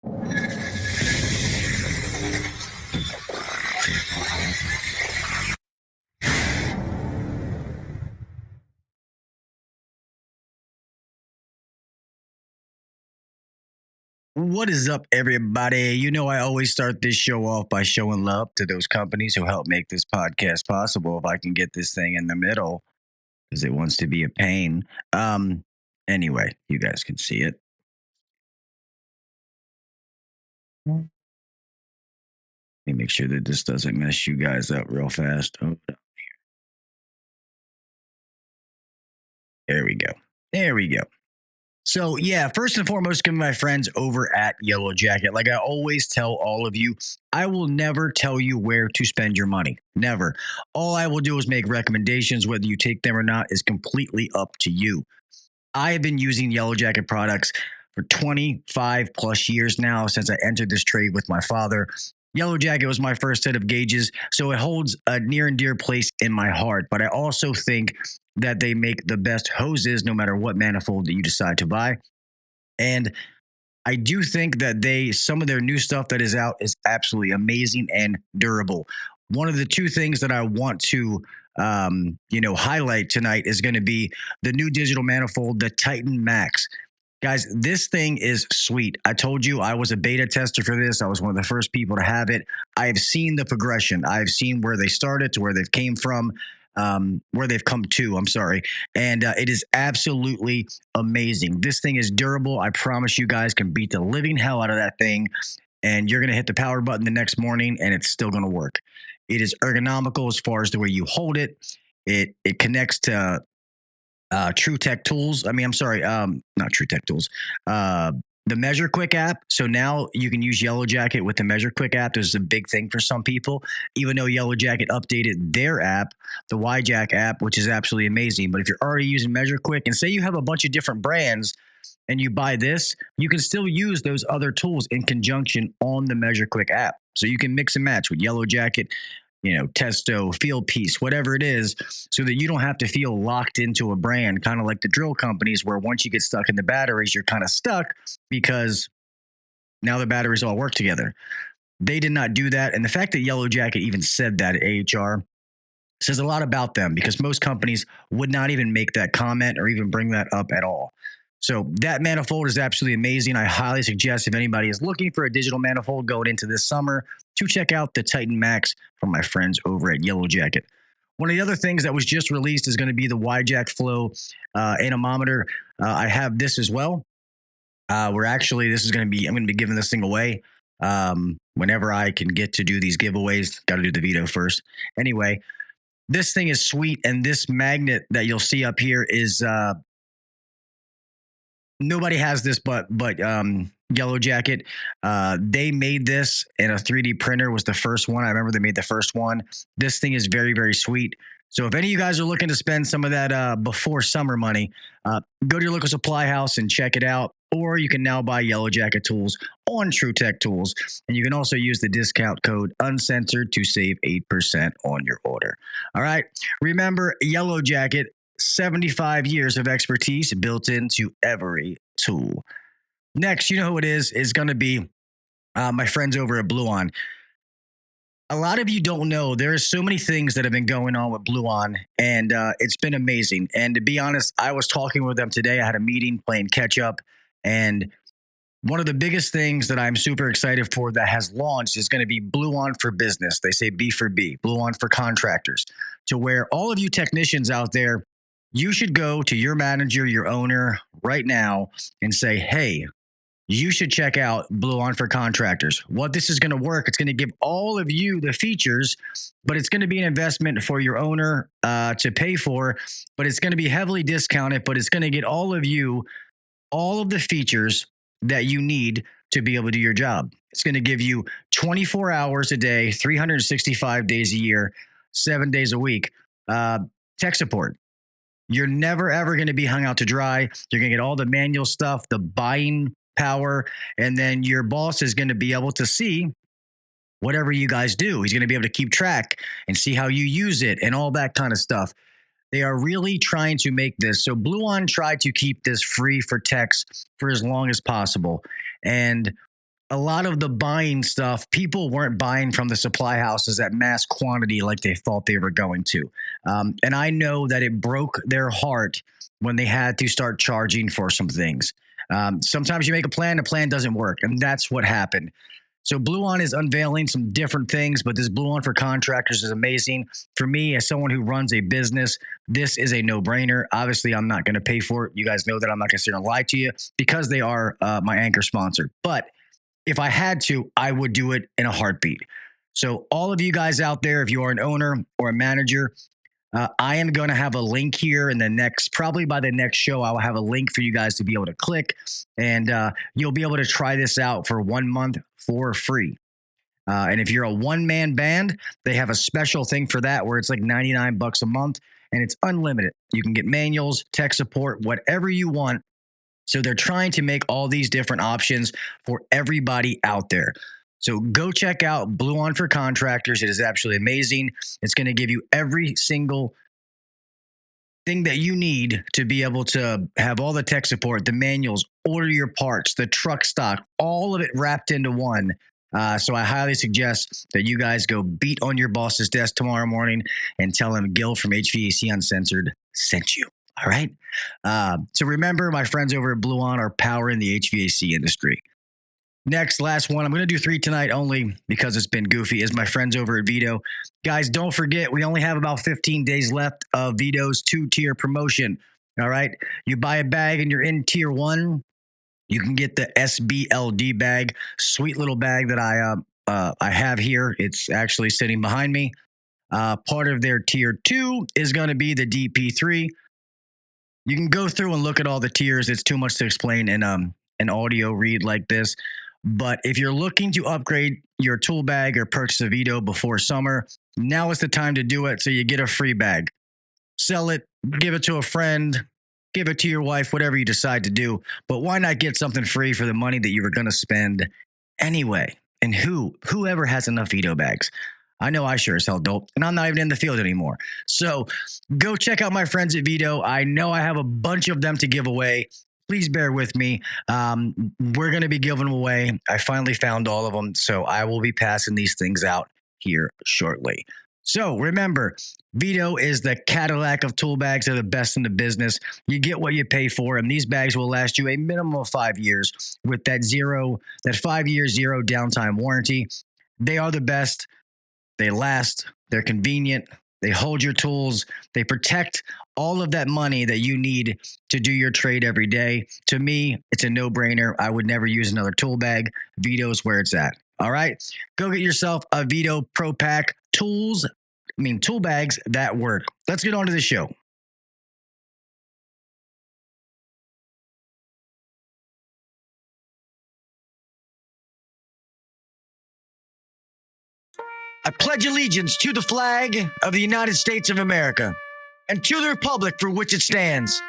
What is up, everybody? You know, I always start this show off by showing love to those companies who help make this podcast possible. If I can get this thing in the middle, because it wants to be a pain. Anyway, you guys can see it. Let me make sure that this doesn't mess you guys up real fast. Oh, there we go. There we go. So, yeah, first and foremost, give my friends over at Yellow Jacket. Like I always tell all of you, I will never tell you where to spend your money. Never. All I will do is make recommendations. Whether you take them or not is completely up to you. I have been using Yellow Jacket products for 25 plus years now since I entered this trade with my father. Yellow Jacket was my first set of gauges, so it holds a near and dear place in my heart. But I also think that they make the best hoses no matter what manifold that you decide to buy. And I do think that some of their new stuff that is out is absolutely amazing and durable. One of the two things that I want to highlight tonight is going to be the new digital manifold, the Titan Max. Guys, this thing is sweet. I told you I was a beta tester for this. I was one of the first people to have it. I have seen the progression. I've seen where they started to where they've came from, where they've come to, I'm sorry. And it is absolutely amazing. This thing is durable. I promise you guys can beat the living hell out of that thing. And you're going to hit the power button the next morning and it's still going to work. It is ergonomical as far as the way you hold it. It connects to True Tech Tools. Not True Tech Tools. The Measure Quick app. So now you can use Yellow Jacket with the Measure Quick app. This is a big thing for some people, even though Yellow Jacket updated their app, the YJack app, which is absolutely amazing. But if you're already using Measure Quick and say you have a bunch of different brands and you buy this, you can still use those other tools in conjunction on the Measure Quick app. So you can mix and match with Yellow Jacket, Testo, Field Piece, whatever it is, so that you don't have to feel locked into a brand, kind of like the drill companies where once you get stuck in the batteries, you're kind of stuck because now the batteries all work together. They did not do that. And the fact that Yellow Jacket even said that at AHR says a lot about them because most companies would not even make that comment or even bring that up at all. So that manifold is absolutely amazing. I highly suggest if anybody is looking for a digital manifold going into this summer to check out the Titan Max from my friends over at Yellow Jacket. One of the other things that was just released is going to be the YJack Flow anemometer. I have this as well. I'm going to be giving this thing away whenever I can get to do these giveaways. Got to do the VETO first. Anyway, this thing is sweet. And this magnet that you'll see up here is nobody has this but Yellow Jacket. They made this in a 3D printer, was the first one. I remember they made the first one. This thing is very, very sweet. So if any of you guys are looking to spend some of that before summer money, go to your local supply house and check it out. Or you can now buy Yellow Jacket tools on True Tech Tools. And you can also use the discount code Uncensored to save 8% on your order. All right. Remember, Yellow Jacket, 75 years of expertise built into every tool. Next, you know who it is. It's going to be my friends over at Bluon. A lot of you don't know there are so many things that have been going on with Bluon, and it's been amazing. And to be honest, I was talking with them today. I had a meeting playing catch up, and one of the biggest things that I'm super excited for that has launched is going to be Bluon for Business. They say B for B, Bluon for Contractors, to where all of you technicians out there, you should go to your manager, your owner right now and say, hey, you should check out Bluon for Contractors. What this is going to work, it's going to give all of you the features, but it's going to be an investment for your owner to pay for, but it's going to be heavily discounted, but it's going to get all of you all of the features that you need to be able to do your job. It's going to give you 24 hours a day, 365 days a year, 7 days a week, tech support. You're never, ever going to be hung out to dry. You're going to get all the manual stuff, the buying power, and then your boss is going to be able to see whatever you guys do. He's going to be able to keep track and see how you use it and all that kind of stuff. They are really trying to make this. So Bluon tried to keep this free for techs for as long as possible. And a lot of the buying stuff, people weren't buying from the supply houses at mass quantity like they thought they were going to. And I know that it broke their heart when they had to start charging for some things. Sometimes you make a plan, the plan doesn't work. And that's what happened. So Bluon is unveiling some different things, but this Bluon for contractors is amazing. For me, as someone who runs a business, this is a no-brainer. Obviously, I'm not going to pay for it. You guys know that I'm not going to sit here and lie to you because they are my anchor sponsor. But if I had to, I would do it in a heartbeat. So all of you guys out there, if you are an owner or a manager, I am going to have a link here in the next, probably by the next show, I will have a link for you guys to be able to click, and you'll be able to try this out for 1 month for free. And if you're a one-man band, they have a special thing for that where it's like $99 a month and it's unlimited. You can get manuals, tech support, whatever you want. So they're trying to make all these different options for everybody out there. So go check out Bluon for Contractors. It is absolutely amazing. It's going to give you every single thing that you need to be able to have all the tech support, the manuals, order your parts, the truck stock, all of it wrapped into one. So I highly suggest that you guys go beat on your boss's desk tomorrow morning and tell him Gil from HVAC Uncensored sent you. All right. So remember, my friends over at Bluon are powering the HVAC industry. Next, last one. I'm going to do 3 tonight only because it's been goofy. Is my friends over at VETO. Guys, don't forget, we only have about 15 days left of VETO's 2-tier promotion. All right. You buy a bag and you're in tier 1. You can get the SBLD bag, sweet little bag that I have here. It's actually sitting behind me. Part of their tier 2 is going to be the DP3. You can go through and look at all the tiers. It's too much to explain in an audio read like this. But if you're looking to upgrade your tool bag or purchase a VETO before summer, now is the time to do it so you get a free bag. Sell it, give it to a friend, give it to your wife, whatever you decide to do. But why not get something free for the money that you were going to spend anyway? And whoever has enough VETO bags? I know I sure as hell don't, and I'm not even in the field anymore. So go check out my friends at VETO. I know I have a bunch of them to give away. Please bear with me. We're going to be giving them away. I finally found all of them, so I will be passing these things out here shortly. So remember, VETO is the Cadillac of tool bags. They're the best in the business. You get what you pay for, and these bags will last you a minimum of 5 years with that 5-year zero downtime warranty. They are the best. They last. They're convenient. They hold your tools. They protect all of that money that you need to do your trade every day. To me, it's a no-brainer. I would never use another tool bag. VETO is where it's at. All right? Go get yourself a VETO Pro Pack tool bags that work. Let's get on to the show. I pledge allegiance to the flag of the United States of America and to the republic for which it stands,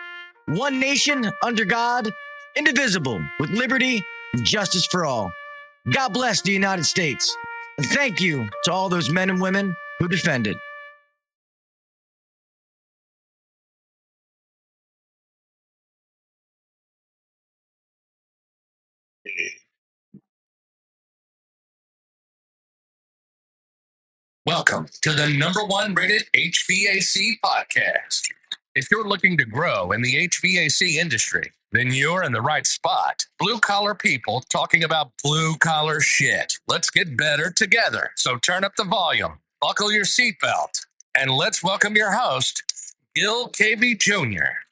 one nation under God, indivisible, with liberty and justice for all. God bless the United States, and thank you to all those men and women who defend it. Welcome to the #1 rated HVAC podcast. If you're looking to grow in the HVAC industry, then you're in the right spot. Blue collar people talking about blue collar shit. Let's get better together. So turn up the volume, buckle your seatbelt, and let's welcome your host, Gil KV Jr.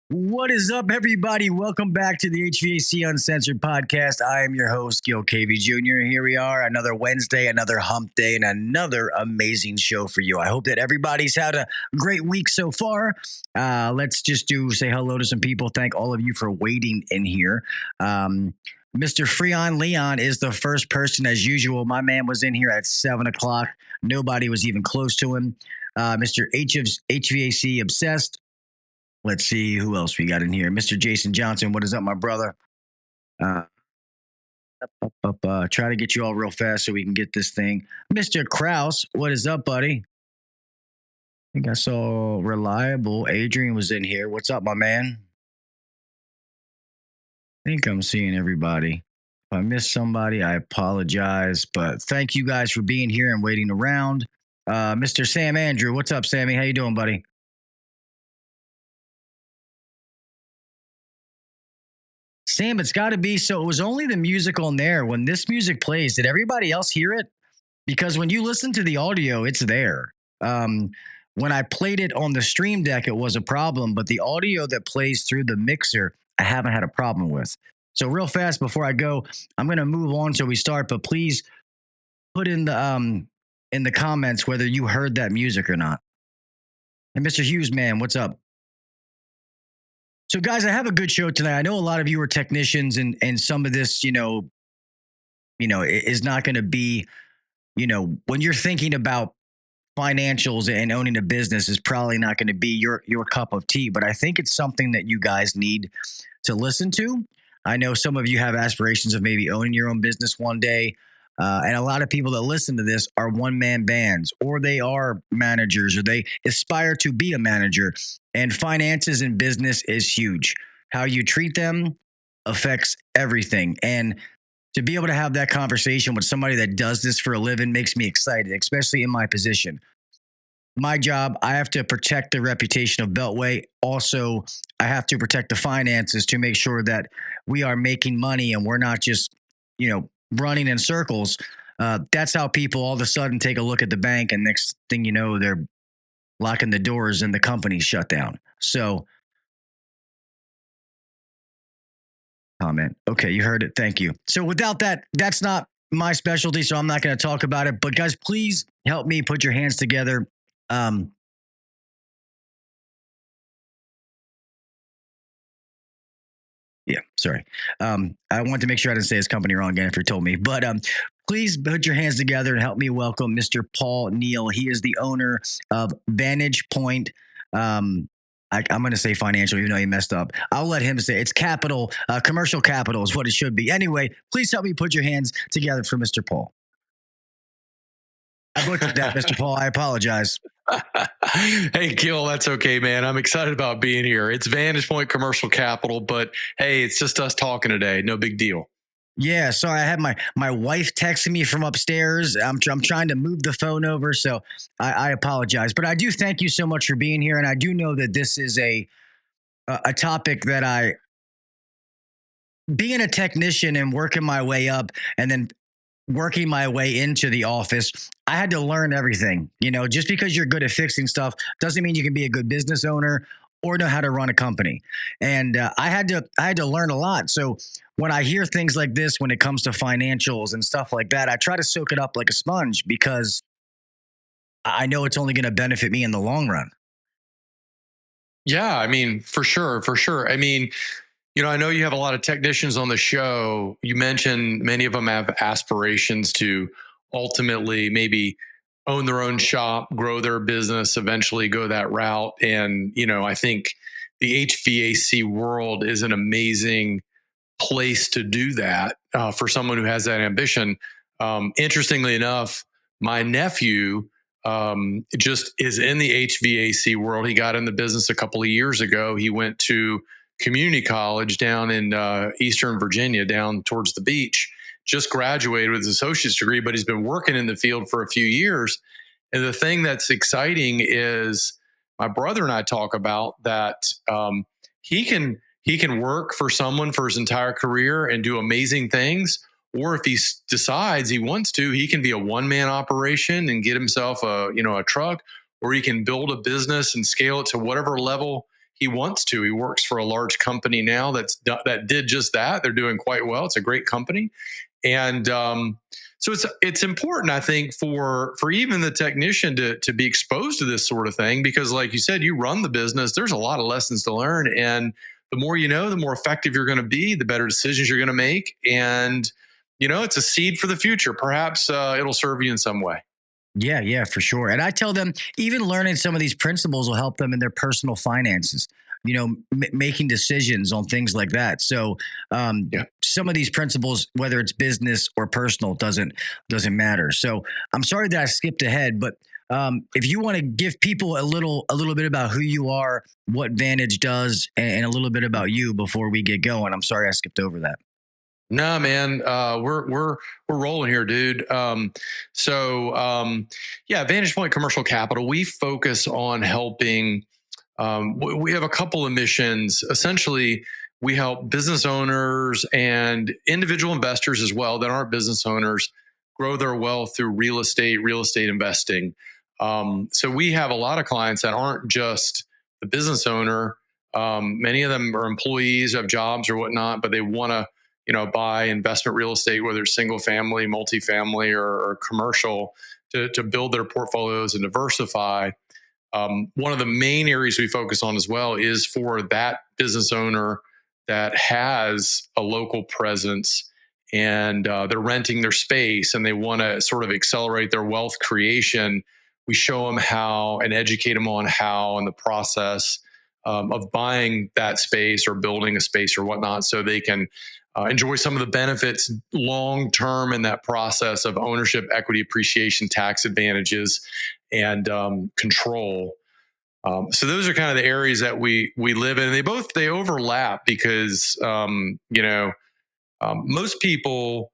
What is up, everybody? Welcome back to the HVAC Uncensored Podcast. I am your host, Gil KV Jr. Here we are, another Wednesday, another hump day, and another amazing show for you. I hope that everybody's had a great week so far. Let's just say hello to some people. Thank all of you for waiting in here. Mr. Freon Leon is the first person, as usual. My man was in here at 7 o'clock. Nobody was even close to him. Mr. HVAC Obsessed. Let's see who else we got in here. Mr. Jason Johnson, what is up, my brother? Try to get you all real fast so we can get this thing. Mr. Kraus, what is up, buddy? think I saw Reliable. Adrian was in here. What's up, my man? I think I'm seeing everybody. If I missed somebody, I apologize. But thank you guys for being here and waiting around. Mr. Sam Andrew, what's up, Sammy? How you doing, buddy? Sam, it's got to be. So it was only the music on there. When this music plays, did everybody else hear it? Because when you listen to the audio, it's there. Um, when I played it on the stream deck, it was a problem, but the audio that plays through the mixer, I haven't had a problem with. So real fast before I go, I'm going to move on till we start, but please put in the comments whether you heard that music or not. And Mr. Hughes, man, what's up? So guys, I have a good show tonight. I know a lot of you are technicians, and some of this, is not going to be, when you're thinking about financials and owning a business is probably not going to be your cup of tea, but I think it's something that you guys need to listen to. I know some of you have aspirations of maybe owning your own business one day. And a lot of people that listen to this are one-man bands, or they are managers, or they aspire to be a manager. And finances in business is huge. How you treat them affects everything. And to be able to have that conversation with somebody that does this for a living makes me excited, especially in my position. My job, I have to protect the reputation of Beltway. Also, I have to protect the finances to make sure that we are making money and we're not just, running in circles. That's how people all of a sudden take a look at the bank, and next thing you know, they're locking the doors and the company's shut down. So, comment. Okay, you heard it. Thank you. So, without that, that's not my specialty, so I'm not going to talk about it. But guys, please help me put your hands together. Yeah, sorry. I want to make sure I didn't say his company wrong again if you told me. But please put your hands together and help me welcome Mr. Paul Neal. He is the owner of Vantage Point. I'm going to say financial, even though he messed up. I'll let him say it's capital. Commercial capital is what it should be. Anyway, please help me put your hands together for Mr. Paul. I butchered that, Mr. Paul. I apologize. Hey, Gil, that's okay, man. I'm excited about being here. It's Vantage Point Commercial Capital, but hey, it's just us talking today. No big deal. Yeah, sorry. I had my wife texting me from upstairs. I'm trying to move the phone over, so I apologize. But I do thank you so much for being here, and I do know that this is a topic that being a technician and working my way up, and then working my way into the office, I had to learn everything. Just because you're good at fixing stuff doesn't mean you can be a good business owner or know how to run a company. And I had to learn a lot. So when I hear things like this, when it comes to financials and stuff like that, I try to soak it up like a sponge because I know it's only going to benefit me in the long run. Yeah, I mean, for sure, for sure. I mean, I know you have a lot of technicians on the show. You mentioned many of them have aspirations to ultimately maybe own their own shop, grow their business, eventually go that route. And, I think the HVAC world is an amazing place to do that for someone who has that ambition. Interestingly enough, my nephew just is in the HVAC world. He got in the business a couple of years ago. He went to community college down in Eastern Virginia, down towards the beach. Just graduated with his associate's degree, but he's been working in the field for a few years. And the thing that's exciting is my brother and I talk about that he can work for someone for his entire career and do amazing things. Or if he decides he wants to, he can be a one-man operation and get himself a truck, or he can build a business and scale it to whatever level he wants to. He works for a large company now that did just that. They're doing quite well. It's a great company. And so it's important, I think, for even the technician to be exposed to this sort of thing, because like you said, you run the business, there's a lot of lessons to learn. And the more you know, the more effective you're going to be, the better decisions you're going to make. And, it's a seed for the future. Perhaps it'll serve you in some way. Yeah, for sure. And I tell them even learning some of these principles will help them in their personal finances, making decisions on things like that. So some of these principles, whether it's business or personal, doesn't matter. So I'm sorry that I skipped ahead, but If you want to give people a little bit about who you are, what Vantage does, and a little bit about you before we get going. I'm sorry I skipped over that. No, man, we're rolling here, dude. Yeah, Vantage Point Commercial Capital. We focus on helping. We have a couple of missions. Essentially, we help business owners and individual investors as well that aren't business owners grow their wealth through real estate investing. So we have a lot of clients that aren't just the business owner. Many of them are employees, have jobs or whatnot, but they want to buy investment real estate, whether it's single family, multifamily, or commercial, to build their portfolios and diversify. One of the main areas we focus on as well is for that business owner that has a local presence and they're renting their space and they want to sort of accelerate their wealth creation. We show them how and educate them on how and the process of buying that space or building a space or whatnot, so they can enjoy some of the benefits long term in that process of ownership, equity appreciation, tax advantages, and control. So those are kind of the areas that we live in. They overlap because most people,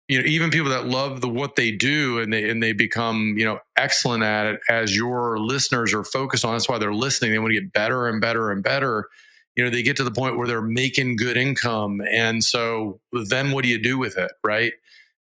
even people that love what they do and they become excellent at it, as your listeners are focused on. That's why they're listening. They want to get better and better and better. They get to the point where they're making good income, and so then what do you do with it, right?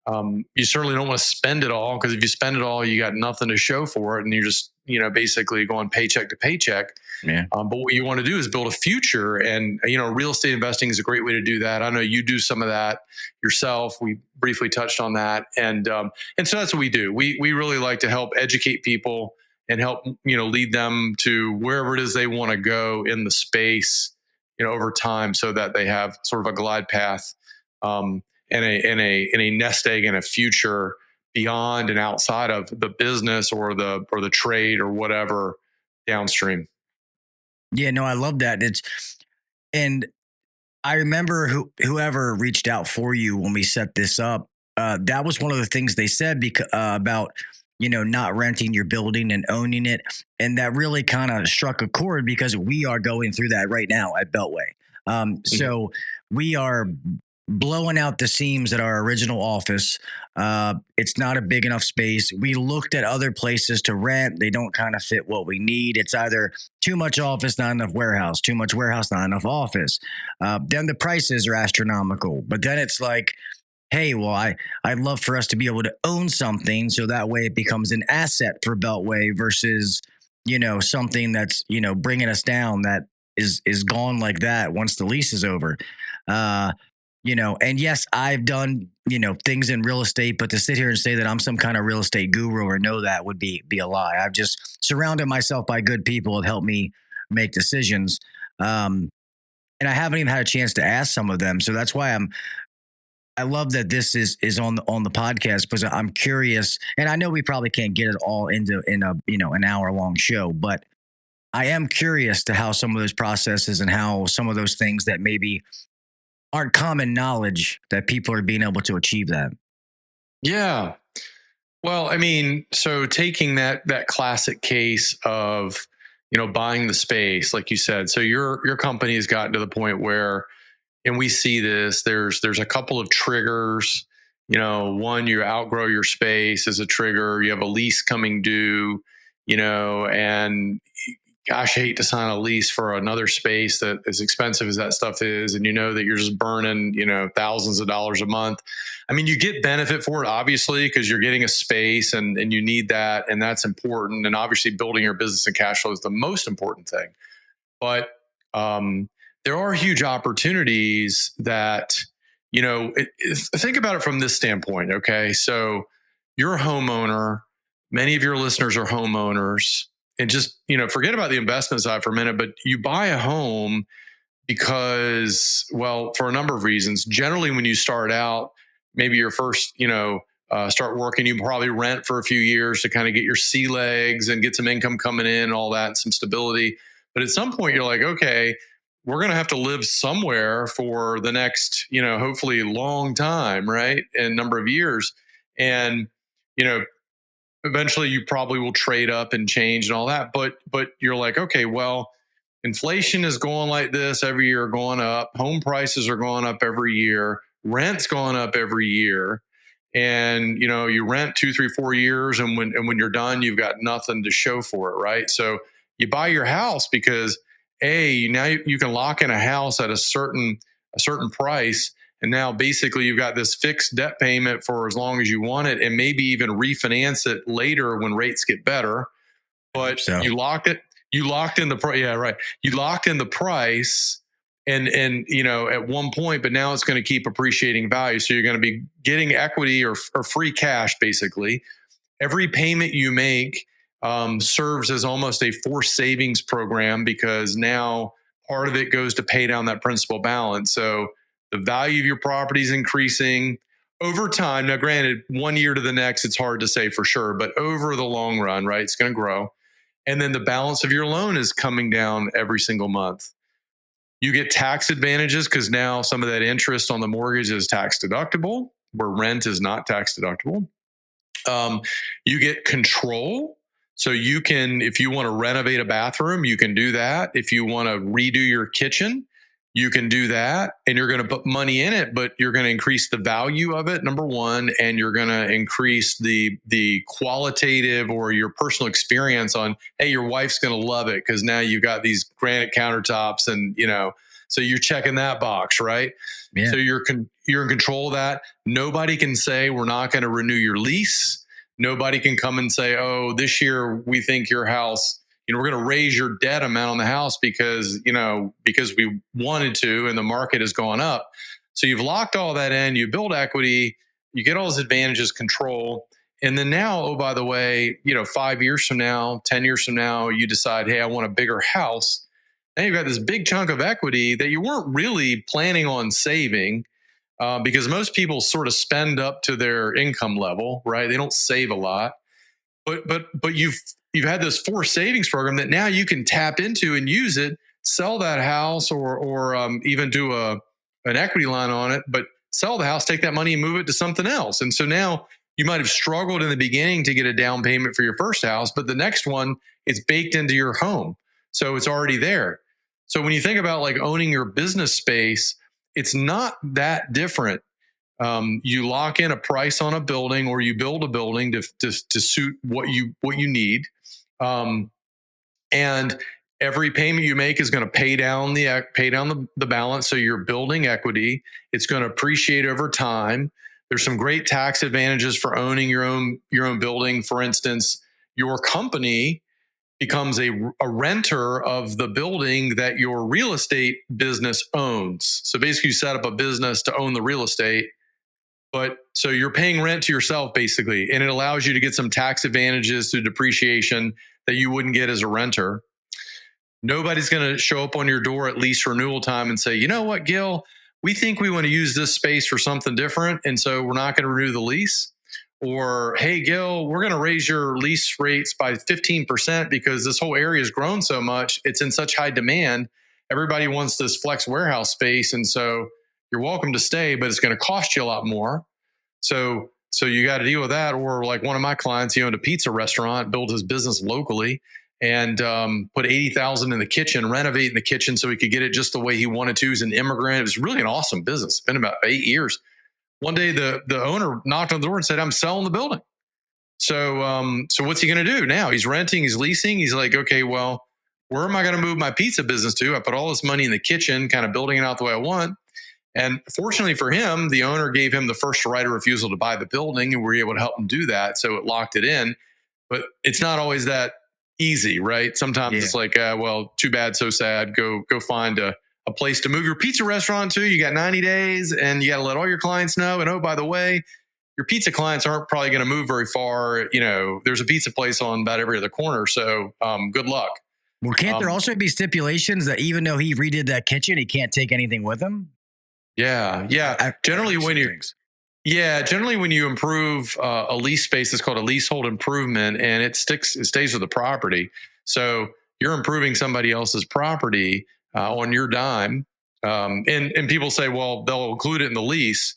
You certainly don't want to spend it all, because if you spend it all, you got nothing to show for it, and you're just basically going paycheck to paycheck. Yeah. But what you want to do is build a future, and real estate investing is a great way to do that. I know you do some of that yourself. We briefly touched on that, and so that's what we do. We really like to help educate people and help lead them to wherever it is they want to go in the space, over time, so that they have sort of a glide path. And a nest egg and a future beyond and outside of the business or the trade or whatever downstream. Yeah, no, I love that. And I remember whoever reached out for you when we set this up. That was one of the things they said about not renting your building and owning it, and that really kind of struck a chord, because we are going through that right now at Beltway. So we are blowing out the seams at our original office. It's not a big enough space. We looked at other places to rent. They don't kind of fit what we need. It's either too much office, not enough warehouse, too much warehouse, not enough office. Then the prices are astronomical. But then it's like, hey, well, I'd love for us to be able to own something, so that way it becomes an asset for Beltway versus, something that's, bringing us down, that is gone like that once the lease is over. And yes, I've done, things in real estate, but to sit here and say that I'm some kind of real estate guru or know that would be a lie. I've just surrounded myself by good people that help me make decisions. And I haven't even had a chance to ask some of them. So that's why I love that this is on the podcast, because I'm curious, and I know we probably can't get it all in an hour long show, but I am curious to how some of those processes and how some of those things that maybe aren't common knowledge, that people are being able to achieve that. Yeah. Well, I mean, so taking that classic case of, buying the space, like you said, so your company has gotten to the point where, and we see this, there's a couple of triggers. One, you outgrow your space as a trigger. You have a lease coming due, and gosh, I hate to sign a lease for another space that, as expensive as that stuff is, and that you're just burning, thousands of dollars a month. I mean, you get benefit for it, obviously, because you're getting a space and you need that, and that's important. And obviously building your business and cash flow is the most important thing. But there are huge opportunities that, think about it from this standpoint. Okay. So you're a homeowner. Many of your listeners are homeowners, and just, forget about the investment side for a minute, but you buy a home because, well, for a number of reasons. Generally, when you start out, maybe your first, start working, you probably rent for a few years to kind of get your sea legs and get some income coming in, all that, and some stability. But at some point you're like, okay, we're going to have to live somewhere for the next, hopefully long time, right? And number of years. And, eventually you probably will trade up and change and all that. But you're like, okay, well, inflation is going like this every year, going up. Home prices are going up every year. Rent's going up every year. And you rent 2, 3, 4 years, and when you're done, you've got nothing to show for it, right? So you buy your house because now you can lock in a house at a certain price, and now basically you've got this fixed debt payment for as long as you want it, and maybe even refinance it later when rates get better. But you locked in the price. Yeah, right. You locked in the price. And at one point, but now it's going to keep appreciating value. So you're going to be getting equity or free cash, basically. Every payment you make serves as almost a forced savings program, because now part of it goes to pay down that principal balance. So the value of your property is increasing over time. Now, granted, 1 year to the next, it's hard to say for sure, but over the long run, right, it's going to grow. And then the balance of your loan is coming down every single month. You get tax advantages because now some of that interest on the mortgage is tax deductible, where rent is not tax deductible. You get control. So you can, if you want to renovate a bathroom, you can do that. If you want to redo your kitchen, you can do that. And you're going to put money in it, but you're going to increase the value of it, number one, and you're going to increase the qualitative or your personal experience on, hey, your wife's going to love it because now you've got these granite countertops, and so you're checking that box, right? Yeah. So you're in control of that. Nobody can say we're not going to renew your lease. Nobody can come and say, oh, this year we think your house, we're going to raise your debt amount on the house because we wanted to, and the market has gone up. So you've locked all that in, you build equity, you get all those advantages, control. And then now, oh, by the way, 5 years from now, 10 years from now, you decide, hey, I want a bigger house. Now you've got this big chunk of equity that you weren't really planning on saving, because most people sort of spend up to their income level, right? They don't save a lot, but you've had this forced savings program that now you can tap into and use it, sell that house, or even do an equity line on it, but sell the house, take that money and move it to something else. And so now you might have struggled in the beginning to get a down payment for your first house, but the next one, it's baked into your home. So it's already there. So when you think about like owning your business space, it's not that different. You lock in a price on a building, or you build a building to suit what you need. And every payment you make is going to pay down the balance. So you're building equity. It's going to appreciate over time. There's some great tax advantages for owning your own building. For instance, your company becomes a renter of the building that your real estate business owns. So basically you set up a business to own the real estate. But so you're paying rent to yourself basically, and it allows you to get some tax advantages through depreciation that you wouldn't get as a renter. Nobody's going to show up on your door at lease renewal time and say, you know what, Gil, we think we want to use this space for something different, and so we're not going to renew the lease. Or, hey, Gil, we're going to raise your lease rates by 15% because this whole area has grown so much. It's in such high demand. Everybody wants this flex warehouse space. And so you're welcome to stay, but it's going to cost you a lot more. So you got to deal with that. Or like one of my clients, he owned a pizza restaurant, built his business locally, and put $80,000 in the kitchen, renovating the kitchen so he could get it just the way he wanted to. He's an immigrant. It was really an awesome business. It's been about 8 years. One day the owner knocked on the door and said, I'm selling the building. So what's he going to do now? He's renting, he's leasing. He's like, okay, well, where am I going to move my pizza business to? I put all this money in the kitchen, kind of building it out the way I want. And fortunately for him, the owner gave him the first right of refusal to buy the building, and we were able to help him do that. So it locked it in. But it's not always that easy, right? Sometimes it's like, well, too bad, so sad. Go find a place to move your pizza restaurant to. You got 90 days and you got to let all your clients know. And oh, by the way, your pizza clients aren't probably going to move very far. There's a pizza place on about every other corner. So good luck. Well, can't there also be stipulations that even though he redid that kitchen, he can't take anything with him? Yeah. Generally when you improve a lease space, it's called a leasehold improvement, and it stays with the property. So you're improving somebody else's property on your dime. And people say, well, they'll include it in the lease.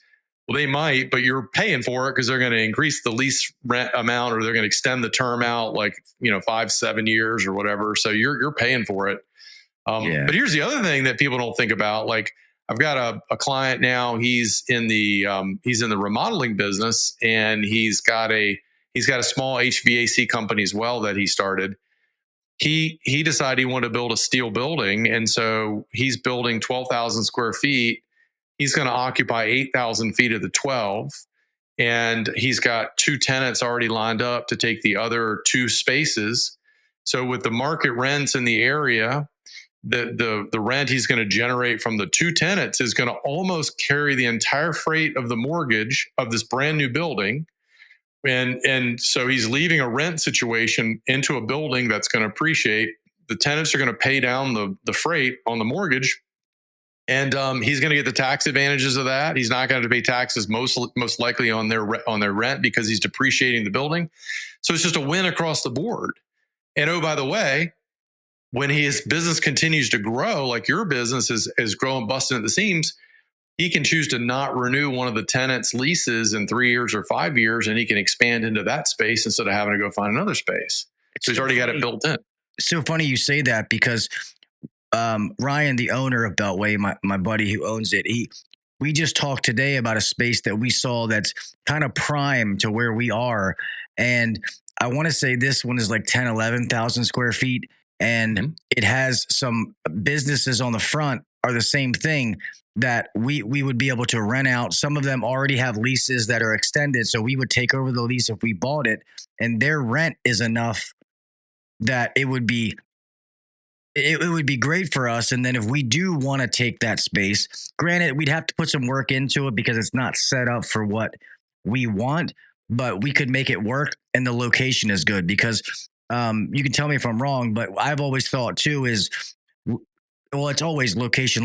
Well, they might, but you're paying for it because they're going to increase the lease rent amount, or they're going to extend the term out 5-7 years or whatever. So you're paying for it. But here's the other thing that people don't think about. Like, I've got a client now. He's in the remodeling business, and he's got a small HVAC company as well that he started. He decided he wanted to build a steel building, and so he's building 12,000 square feet. He's going to occupy 8,000 feet of the 12, and he's got 2 tenants already lined up to take the other 2 spaces. So with the market rents in the area, the rent he's going to generate from the 2 tenants is going to almost carry the entire freight of the mortgage of this brand new building. And so he's leaving a rent situation into a building that's going to appreciate. The tenants are going to pay down the freight on the mortgage. And he's going to get the tax advantages of that. He's not going to pay taxes most likely on their rent because he's depreciating the building. So it's just a win across the board. And oh, by the way, when his business continues to grow, like your business is growing, busting at the seams, he can choose to not renew one of the tenants' leases in 3 years or 5 years, and he can expand into that space instead of having to go find another space. So he's already got it built in. It's so funny you say that because Ryan, the owner of Beltway, my buddy who owns it, we just talked today about a space that we saw that's kind of prime to where we are. And I want to say this one is like 10, 11,000 square feet. And it has some businesses on the front are the same thing that we would be able to rent out. Some of them already have leases that are extended. So we would take over the lease if we bought it. And their rent is enough that it would be great for us. And then if we do want to take that space, granted, we'd have to put some work into it because it's not set up for what we want, but we could make it work. And the location is good because you can tell me if I'm wrong, but I've always thought too is, well, it's always location.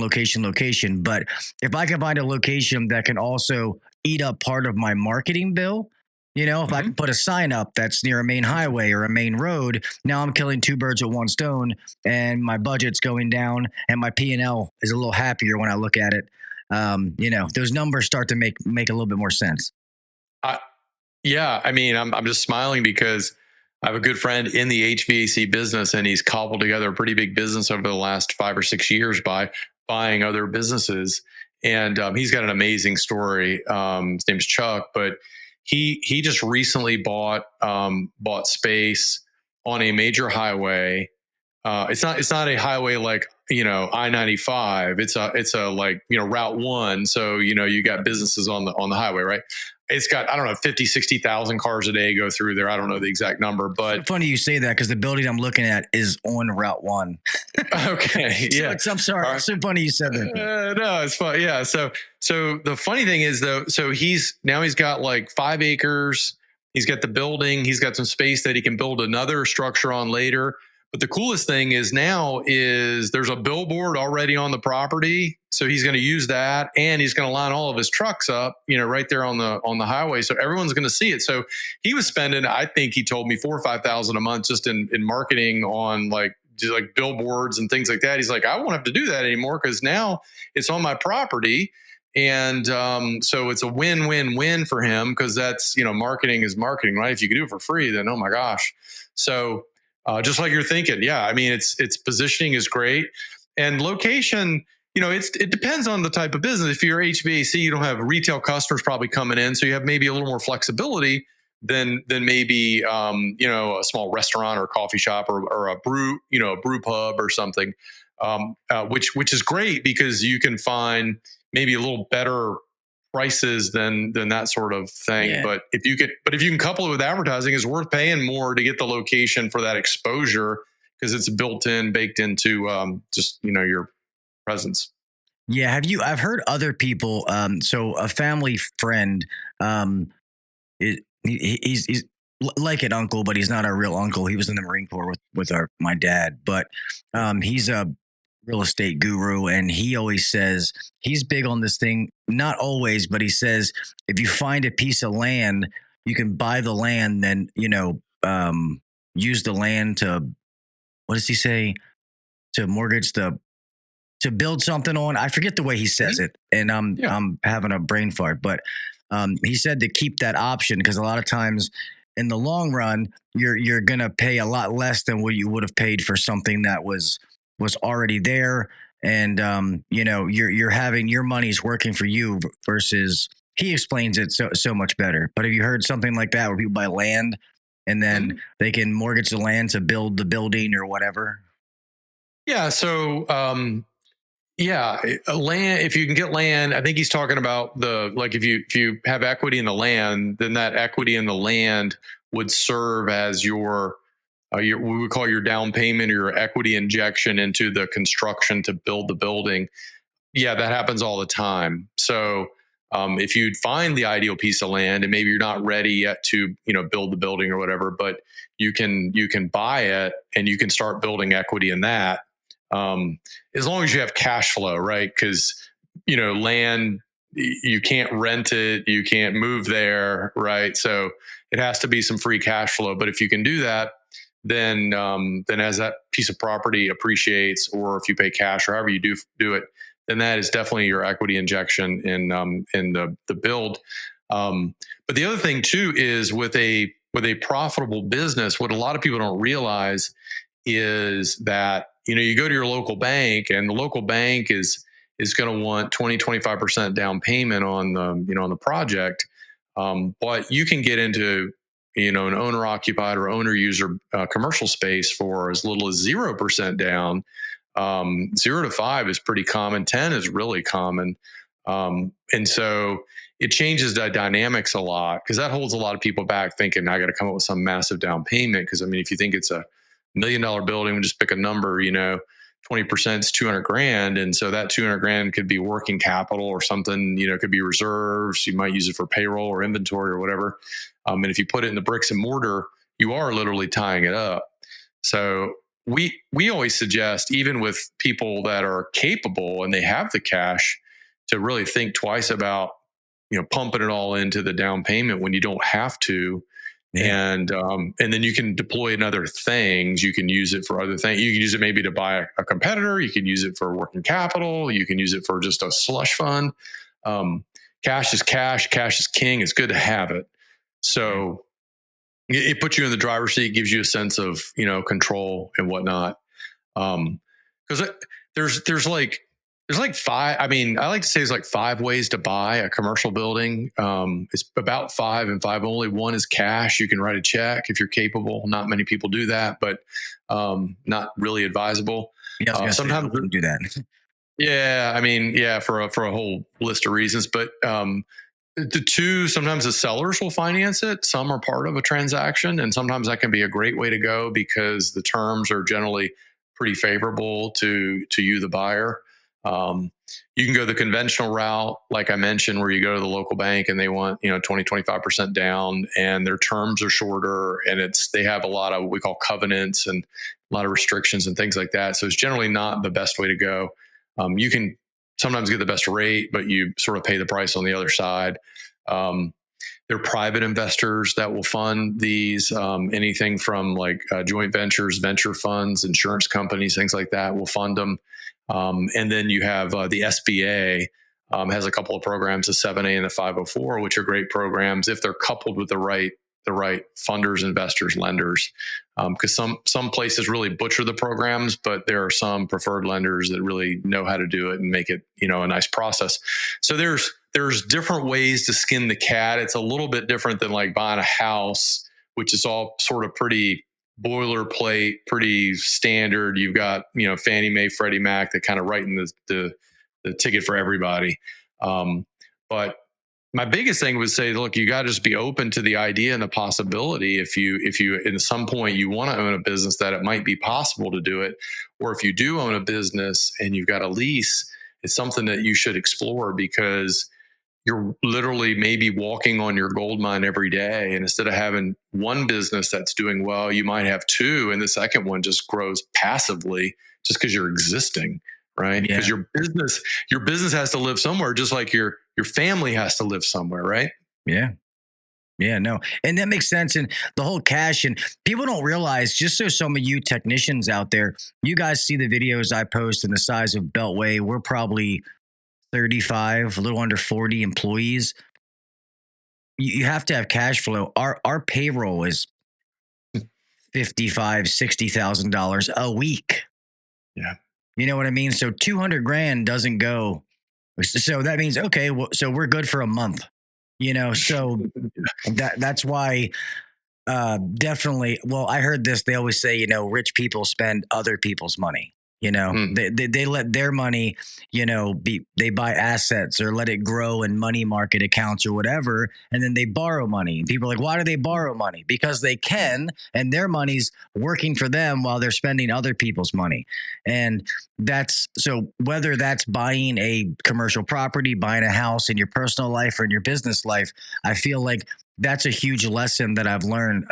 But if I can find a location that can also eat up part of my marketing bill, if I can put a sign up that's near a main highway or a main road, now I'm killing 2 birds with 1 stone, and my budget's going down, and my P&L is a little happier when I look at it. Those numbers start to make a little bit more sense. Yeah, I mean, I'm just smiling because I have a good friend in the HVAC business, and he's cobbled together a pretty big business over the last 5 or 6 years by buying other businesses, and he's got an amazing story. His name's Chuck, but he just recently bought space on a major highway. It's not a highway like I-95. It's a like Route 1. So you got businesses on the highway, right? It's got, I don't know, 50, 60,000 cars a day go through there. I don't know the exact number, but it's funny you say that because the building I'm looking at is on Route 1. Okay. Yeah. I'm sorry. It's so funny you said that. No, it's fun. Yeah. So the funny thing is though, so he's got like 5 acres. He's got the building. He's got some space that he can build another structure on later. But the coolest thing is there's a billboard already on the property. So he's going to use that, and he's going to line all of his trucks up, right there on the highway. So everyone's going to see it. So he was spending, I think he told me $4,000 or $5,000 a month just in marketing on like billboards and things like that. He's like, I won't have to do that anymore because now it's on my property. And so it's a win-win-win for him because that's, marketing is marketing, right? If you can do it for free, then oh my gosh. So just like you're thinking, yeah, I mean, it's positioning is great, and location. It depends on the type of business. If you're HVAC, you don't have retail customers probably coming in, so you have maybe a little more flexibility than maybe a small restaurant or a coffee shop or a brew pub or something, which is great because you can find maybe a little better prices than that sort of thing. Yeah. But if you can couple it with advertising, it's worth paying more to get the location for that exposure because it's baked into your presence. Yeah. I've heard other people. So a family friend, he's like an uncle, but he's not a real uncle. He was in the Marine Corps with my dad, but he's a real estate guru, and he always says he's big on this thing. Not always, but he says if you find a piece of land, you can buy the land, then use the land to, what does he say, to mortgage the to build something on. I forget the way he says it, and I'm having a brain fart, but he said to keep that option because a lot of times in the long run, you're gonna pay a lot less than what you would have paid for something that was already there, and you're having your money's working for you versus. He explains it so much better. But have you heard something like that where people buy land and then they can mortgage the land to build the building or whatever? Yeah. So, land. If you can get land, I think he's talking about if you have equity in the land, then that equity in the land would serve as your we would call your down payment or your equity injection into the construction to build the building. Yeah, that happens all the time. So. If you'd find the ideal piece of land and maybe you're not ready yet to, build the building or whatever, but you can buy it and you can start building equity in that. As long as you have cash flow, right? Because, land, you can't rent it, you can't move there, right? So it has to be some free cash flow. But if you can do that, then as that piece of property appreciates, or if you pay cash or however you do it, then that is definitely your equity injection in the build. But the other thing too is with a profitable business, what a lot of people don't realize is that you go to your local bank and the local bank is going to want 20-25% down payment on the project, but you can get into an owner occupied or owner user commercial space for as little as 0% down. 0 to 5 is pretty common. 10 is really common. And so it changes the dynamics a lot because that holds a lot of people back thinking, I got to come up with some massive down payment. Because if you think it's a $1 million building, we just pick a number, 20% is $200,000. And so that $200,000 could be working capital or something, could be reserves. You might use it for payroll or inventory or whatever. And if you put it in the bricks and mortar, you are literally tying it up. So we always suggest, even with people that are capable and they have the cash, to really think twice about, pumping it all into the down payment when you don't have to. Yeah. And then you can deploy it in other things. You can use it for other things. You can use it maybe to buy a competitor. You can use it for working capital. You can use it for just a slush fund. Cash is cash. Cash is king. It's good to have it. So it puts you in the driver's seat, gives you a sense of, control and whatnot. Because there's like 5. I mean, I like to say there's like 5 ways to buy a commercial building. It's about 5 and 5 only. One is cash. You can write a check if you're capable. Not many people do that, but not really advisable. Yeah, sometimes we do that. Yeah, I mean, for a whole list of reasons, but the 2, sometimes the sellers will finance it. Some are part of a transaction, and sometimes that can be a great way to go because the terms are generally pretty favorable to you, the buyer. You can go the conventional route, like I mentioned, where you go to the local bank and they want 20-25% down, and their terms are shorter, and they have a lot of what we call covenants and a lot of restrictions and things like that. So it's generally not the best way to go. You can sometimes get the best rate, but you sort of pay the price on the other side. There are private investors that will fund these, anything from like joint ventures, venture funds, insurance companies, things like that will fund them. And then you have the SBA has a couple of programs, the 7A and the 504, which are great programs if they're coupled with the right funders, investors, lenders. Because some places really butcher the programs, but there are some preferred lenders that really know how to do it and make it, a nice process. So there's different ways to skin the cat. It's a little bit different than like buying a house, which is all sort of pretty boilerplate, pretty standard. You've got, Fannie Mae, Freddie Mac that kind of writing the ticket for everybody. But my biggest thing would say, look, you got to just be open to the idea and the possibility. If you at some point you want to own a business, that it might be possible to do it. Or if you do own a business and you've got a lease, it's something that you should explore because you're literally maybe walking on your gold mine every day. And instead of having one business that's doing well, you might have 2. And the second one just grows passively just because you're existing, right? Because your business has to live somewhere, just like your family has to live somewhere, right? Yeah. Yeah, no. And that makes sense. And the whole cash, and people don't realize, just so some of you technicians out there, you guys see the videos I post and the size of Beltway. We're probably 35, a little under 40 employees. You have to have cash flow. Our payroll is $55,000-$60,000 a week. Yeah. You know what I mean? So 200 grand doesn't go. So that means, okay, well, so we're good for a month, so that's why definitely. Well, I heard this. They always say, rich people spend other people's money. They let their money, they buy assets or let it grow in money market accounts or whatever. And then they borrow money. And people are like, why do they borrow money? Because they can, and their money's working for them while they're spending other people's money. And that's so whether that's buying a commercial property, buying a house in your personal life or in your business life, I feel like that's a huge lesson that I've learned.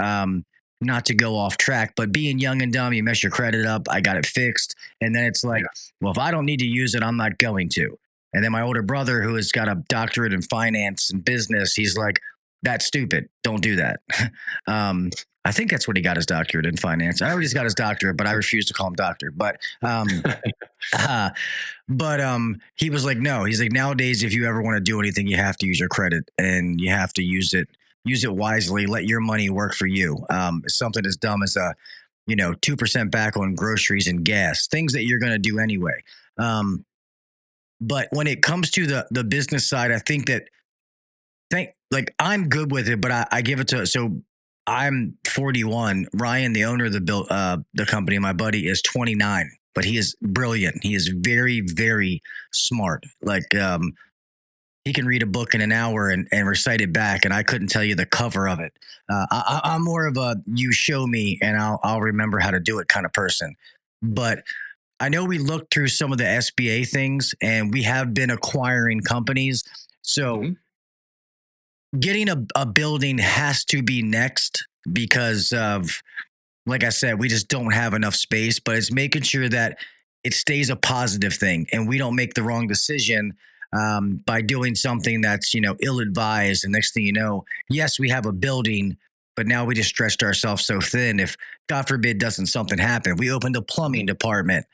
Not to go off track, but being young and dumb, you mess your credit up. I got it fixed. And then it's like, well, if I don't need to use it, I'm not going to. And then my older brother, who has got a doctorate in finance and business, he's like, that's stupid. Don't do that. I think that's what he got his doctorate in finance. I know he's got his doctorate, but I refuse to call him doctor. But he was like, no, he's like, nowadays, if you ever want to do anything, you have to use your credit and you have to use it wisely. Let your money work for you. Something as dumb as 2% back on groceries and gas, things that you're going to do anyway. But when it comes to the business side, I think that I'm good with it, but I give it to, so I'm 41. Ryan, the owner of the company, my buddy, is 29, but he is brilliant. He is very, very smart. He can read a book in an hour and recite it back, and I couldn't tell you the cover of it. I'm more of a you show me and I'll remember how to do it kind of person. But I know we looked through some of the SBA things, and we have been acquiring companies. So getting a building has to be next because of, like I said, we just don't have enough space. But it's making sure that it stays a positive thing and we don't make the wrong decision by doing something that's, ill-advised. And next thing you know, yes, we have a building, but now we just stretched ourselves so thin. If God forbid doesn't something happen, we opened a plumbing department.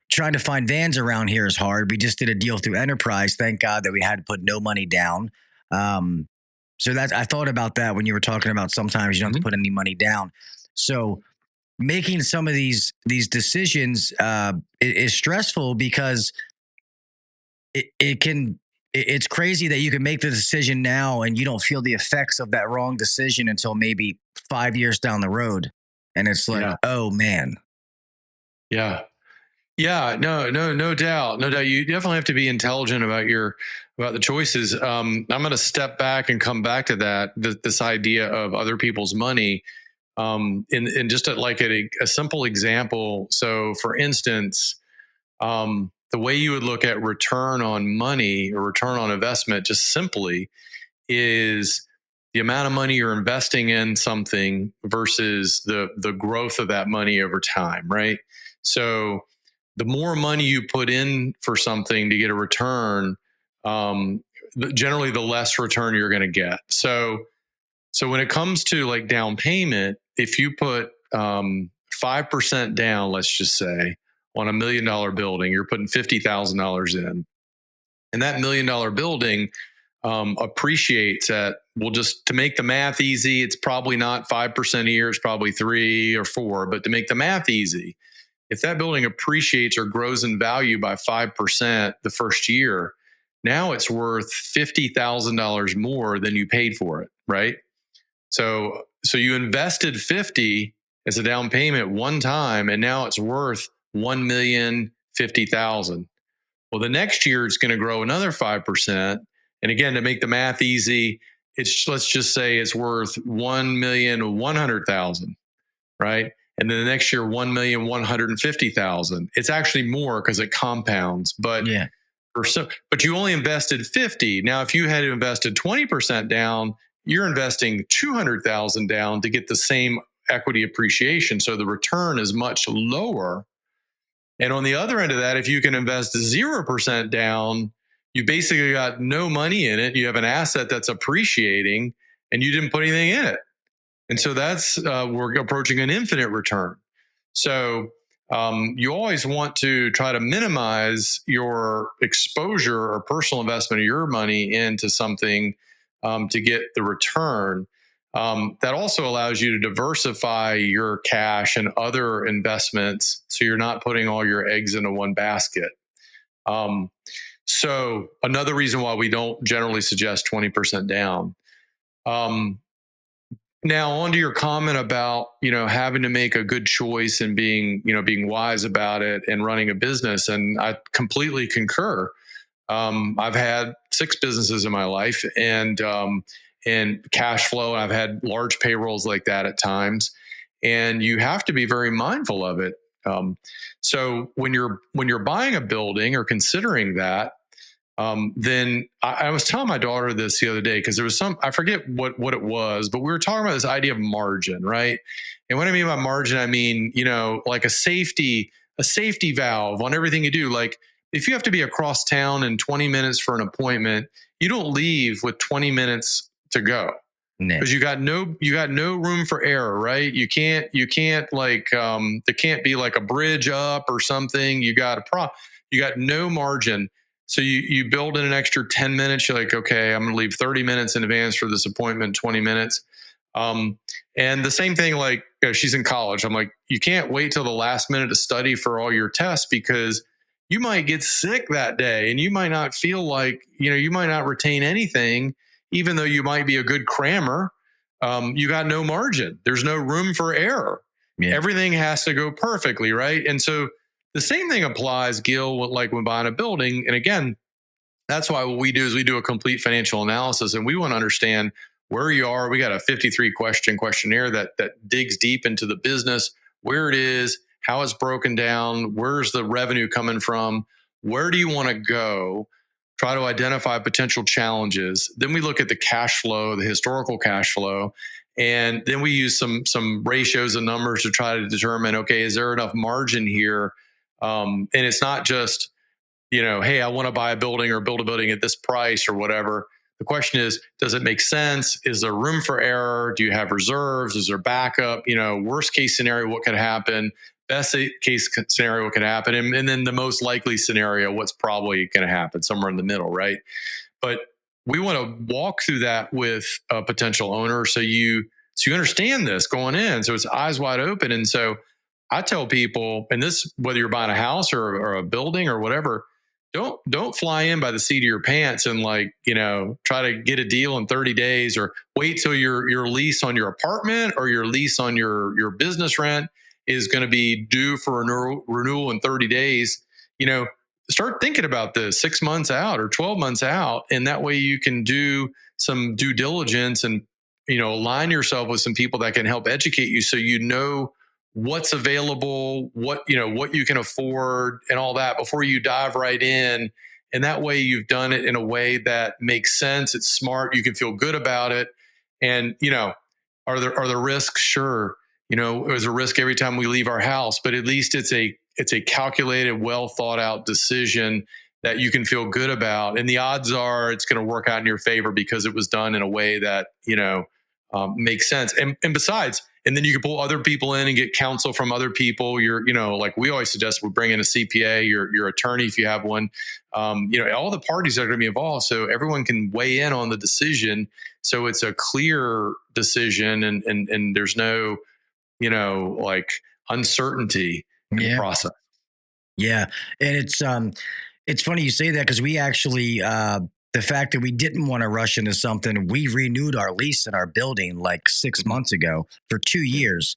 Trying to find vans around here is hard. We just did a deal through Enterprise. Thank God that we had to put no money down. So I thought about that when you were talking about sometimes you don't have to put any money down. So making some of these decisions is stressful because it's crazy that you can make the decision now and you don't feel the effects of that wrong decision until maybe 5 years down the road. And it's like, oh man. Yeah. Yeah, no doubt. No doubt. You definitely have to be intelligent about the choices. I'm going to step back and come back to that, this idea of other people's money. In just a simple example. So for instance, the way you would look at return on money or return on investment just simply is the amount of money you're investing in something versus the growth of that money over time, right? So the more money you put in for something to get a return, generally the less return you're going to get. So when it comes to like down payment, if you put 5% down, let's just say, on $1 million building, you're putting $50,000 in, and that $1 million building appreciates at, well, just to make the math easy, it's probably not 5% a year, it's probably 3 or 4. But to make the math easy, if that building appreciates or grows in value by 5% the first year, now it's worth $50,000 more than you paid for it, right? So you invested 50 as a down payment one time, and now it's worth $1,050,000. Well, the next year it's going to grow another 5%. And again, to make the math easy, let's just say it's worth $1,100,000, right? And then the next year, $1,150,000. It's actually more because it compounds. But but you only invested 50. Now, if you had invested 20% down, you're investing $200,000 down to get the same equity appreciation. So the return is much lower. And on the other end of that, if you can invest 0% down, you basically got no money in it. You have an asset that's appreciating and you didn't put anything in it. And so that's, we're approaching an infinite return. So you always want to try to minimize your exposure or personal investment of your money into something to get the return. That also allows you to diversify your cash and other investments, so you're not putting all your eggs into one basket. So another reason why we don't generally suggest 20% down. Now, on to your comment about, having to make a good choice and being wise about it and running a business. And I completely concur. I've had 6 businesses in my life and cash flow. I've had large payrolls like that at times, and you have to be very mindful of it. So when you're buying a building or considering that, then I was telling my daughter this the other day, because there was I forget what it was, but we were talking about this idea of margin, right? And what I mean by margin, I mean, like a safety valve on everything you do. Like if you have to be across town in 20 minutes for an appointment, you don't leave with 20 minutes to go. Because you got no room for error, right? You can't like, there can't be like a bridge up or something. You got no margin. So you build in an extra 10 minutes. You're like, okay, I'm going to leave 30 minutes in advance for this appointment, 20 minutes. And the same thing, like, she's in college. I'm like, you can't wait till the last minute to study for all your tests, because you might get sick that day and you might not feel like, you might not retain anything, even though you might be a good crammer. You got no margin. There's no room for error. Yeah. Everything has to go perfectly, right? And so the same thing applies, Gil, like when buying a building. And again, that's why what we do is we do a complete financial analysis, and we want to understand where you are. We got a 53 question questionnaire that digs deep into the business, where it is, how it's broken down, where's the revenue coming from, where do you want to go, try to identify potential challenges. Then we look at the cash flow, the historical cash flow, and then we use some ratios and numbers to try to determine, okay, is there enough margin here? And it's not just, hey, I want to buy a building or build a building at this price or whatever. The question is, does it make sense? Is there room for error? Do you have reserves? Is there backup? Worst case scenario, what could happen? Best case scenario, what could happen? And then the most likely scenario, what's probably going to happen, somewhere in the middle, right? But we want to walk through that with a potential owner, so you understand this going in. So it's eyes wide open. And so I tell people, and this, whether you're buying a house or a building or whatever, don't fly in by the seat of your pants and try to get a deal in 30 days or wait till your lease on your apartment or your lease on your business rent is going to be due for renewal in 30 days. Start thinking about this 6 months out or 12 months out. And that way you can do some due diligence and, align yourself with some people that can help educate you, so what's available, what you can afford and all that before you dive right in. And that way you've done it in a way that makes sense. It's smart. You can feel good about it. And, are there risks? Sure. There's a risk every time we leave our house, but at least it's a calculated, well thought out decision that you can feel good about. And the odds are it's going to work out in your favor because it was done in a way that, makes sense. And besides, and then you can pull other people in and get counsel from other people. Like we always suggest, we bring in a CPA, your attorney, if you have one. All the parties are going to be involved, so everyone can weigh in on the decision. So it's a clear decision, and there's no, like uncertainty in the process. Yeah, and it's funny you say that, because we actually. The fact that we didn't want to rush into something, we renewed our lease in our building like 6 months ago for 2 years,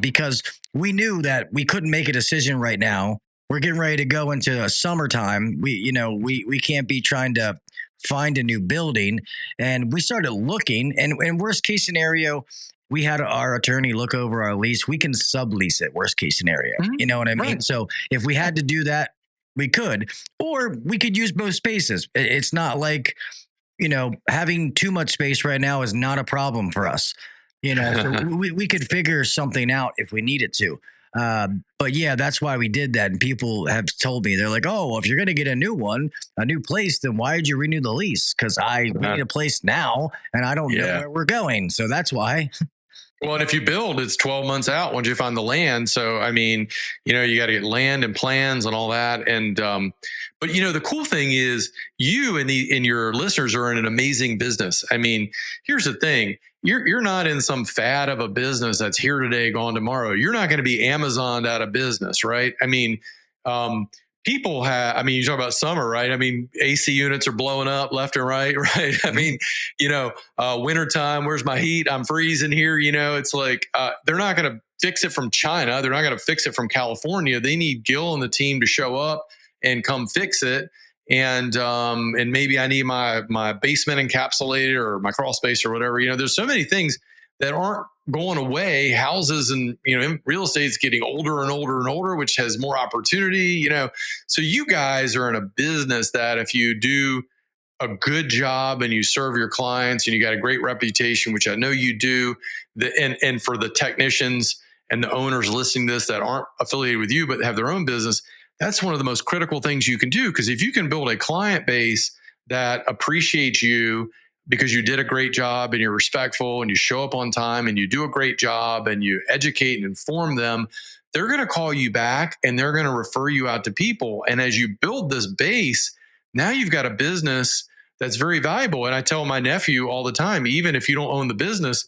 because we knew that we couldn't make a decision right now. We're getting ready to go into summertime. We can't be trying to find a new building, and we started looking. And worst case scenario, we had our attorney look over our lease. We can sublease it. Worst case scenario, you know what I mean? Right. So if we had to do that, we could, or we could use both spaces. It's not like, having too much space right now is not a problem for us. So we could figure something out if we needed to. But yeah, that's why we did that. And people have told me, they're like, oh, well, if you're going to get a new place, then why did you renew the lease? Because we need a place now and I don't know where we're going. So that's why. Well, and if you build, it's 12 months out once you find the land. So, I mean, you got to get land and plans and all that. And, but the cool thing is you and your listeners are in an amazing business. I mean, here's the thing. You're not in some fad of a business that's here today, gone tomorrow. You're not going to be Amazoned out of business, right? I mean, people have, I mean, you talk about summer, right? I mean, AC units are blowing up left and right, right? I mean, wintertime, where's my heat? I'm freezing here. It's like, they're not going to fix it from China. They're not going to fix it from California. They need Gil and the team to show up and come fix it. And maybe I need my basement encapsulated or my crawl space or whatever. There's so many things that aren't going away. Houses and real estate's getting older and older and older, which has more opportunity. So you guys are in a business that if you do a good job and you serve your clients and you got a great reputation, which I know you do, and for the technicians and the owners listening to this that aren't affiliated with you but have their own business, that's one of the most critical things you can do. Because if you can build a client base that appreciates you because you did a great job and you're respectful and you show up on time and you do a great job and you educate and inform them, they're going to call you back and they're going to refer you out to people. And as you build this base, now you've got a business that's very valuable. And I tell my nephew all the time, even if you don't own the business,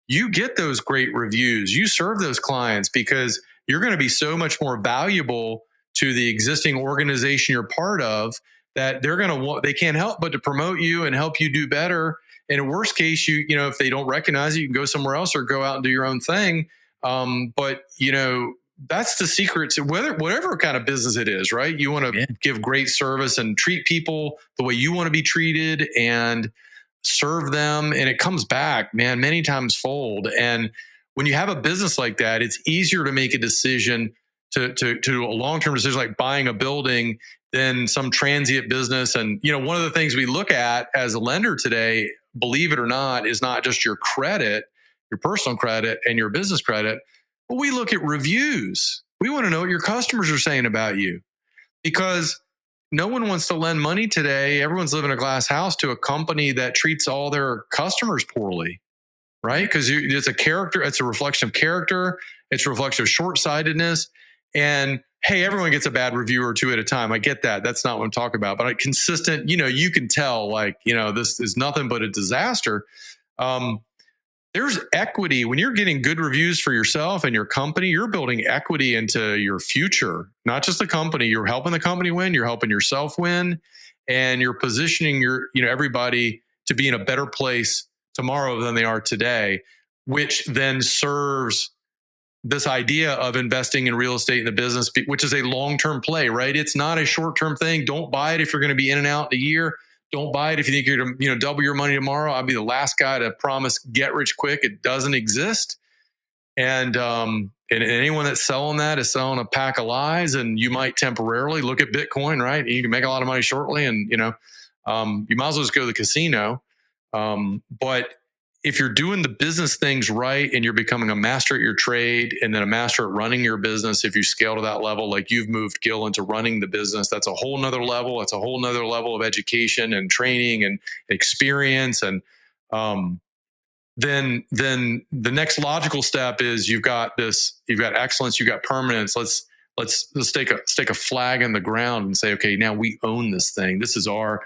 you get those great reviews. You serve those clients because you're going to be so much more valuable to the existing organization you're part of that they're going to they can't help but to promote you and help you do better. And in worst case, if they don't recognize you, you can go somewhere else or go out and do your own thing. But that's the secret to whatever kind of business it is, right? You want to give great service and treat people the way you want to be treated and serve them. And it comes back, man, many times fold. And when you have a business like that, it's easier to make a decision to a long-term decision like buying a building than some transient business. And, one of the things we look at as a lender today, believe it or not, is not just your credit, your personal credit and your business credit, but we look at reviews. We want to know what your customers are saying about you because no one wants to lend money today. Everyone's living in a glass house to a company that treats all their customers poorly, right? Because it's a character, it's a reflection of character. It's a reflection of short-sightedness. And hey, everyone gets a bad review or two at a time. I get that. That's not what I'm talking about. But consistent, you can tell this is nothing but a disaster. There's equity. When you're getting good reviews for yourself and your company, you're building equity into your future, not just the company. You're helping the company win. You're helping yourself win. And you're positioning everybody to be in a better place tomorrow than they are today, which then serves this idea of investing in real estate in the business, which is a long-term play, right? It's not a short-term thing. Don't buy it if you're going to be in and out in a year. Don't buy it if you think you're going to double your money tomorrow. I'll be the last guy to promise get rich quick. It doesn't exist. And anyone that's selling that is selling a pack of lies. And you might temporarily look at Bitcoin, right? You can make a lot of money shortly, and you might as well just go to the casino. But if you're doing the business things right and you're becoming a master at your trade and then a master at running your business, if you scale to that level, like you've moved Gil into running the business, that's a whole nother level. It's a whole nother level of education and training and experience. And then the next logical step is you've got excellence, you've got permanence. Let's stake a flag in the ground and say, okay, now we own this thing. This is our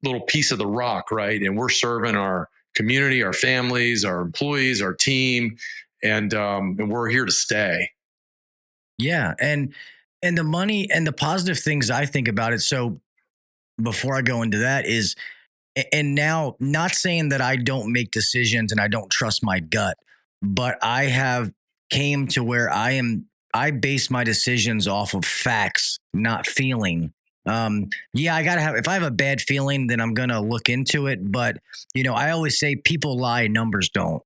little piece of the rock, right? And we're serving our community, our families, our employees, our team, and we're here to stay. Yeah, and the money and the positive things I think about it. So before I go into that is, and now not saying that I don't make decisions and I don't trust my gut, but I have came to where I base my decisions off of facts, not feeling. I gotta have, if I have a bad feeling, then I'm gonna look into it. But I always say people lie, numbers don't,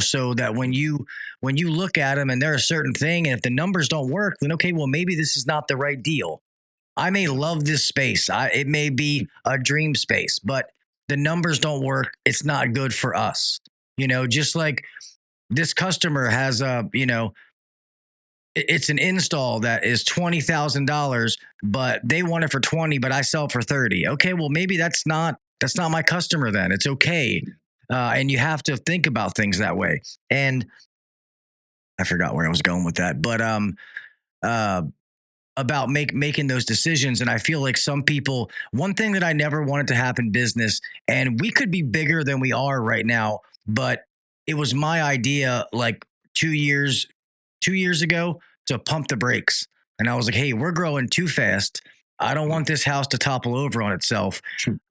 so that when you look at them and they're a certain thing, and if the numbers don't work, then okay, well, maybe this is not the right deal. I may love this space. It may be a dream space, but the numbers don't work. It's not good for us. Just like this customer has it's an install that is $20,000, but they want it for 20, but I sell for 30. Okay, well maybe that's not my customer then. It's okay. And you have to think about things that way. And I forgot where I was going with that, but about making those decisions. And I feel like some people, one thing that I never wanted to happen in business, and we could be bigger than we are right now, but it was my idea like 2 years ago to pump the brakes. And I was like, hey, we're growing too fast. I don't want this house to topple over on itself.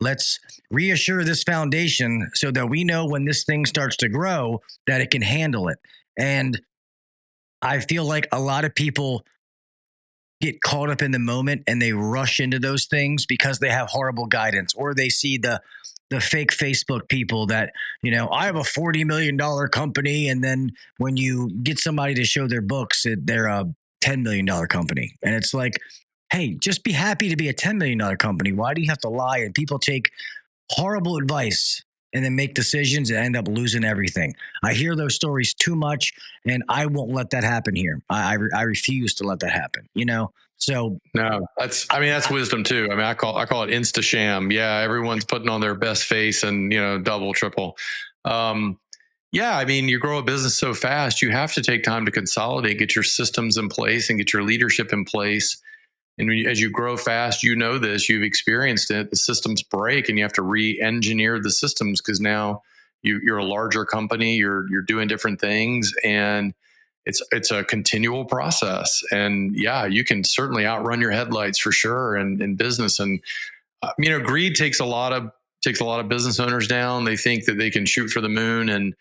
Let's reassure this foundation so that we know when this thing starts to grow that it can handle it. And I feel like a lot of people get caught up in the moment and they rush into those things because they have horrible guidance, or they see the fake Facebook people that, I have a $40 million company. And then when you get somebody to show their books, they're a $10 million company. And it's like, hey, just be happy to be a $10 million company. Why do you have to lie? And people take horrible advice and then make decisions and end up losing everything. I hear those stories too much, and I won't let that happen here. I refuse to let that happen, So no, that's wisdom too. I call it insta sham. Yeah. Everyone's putting on their best face and, double, triple. You grow a business so fast, you have to take time to consolidate, get your systems in place and get your leadership in place. And as you grow fast, this, you've experienced it, the systems break and you have to re-engineer the systems because now you're a larger company, you're doing different things, and it's a continual process. And you can certainly outrun your headlights for sure in business. And, greed takes a lot of business owners down. They think that they can shoot for the moon. And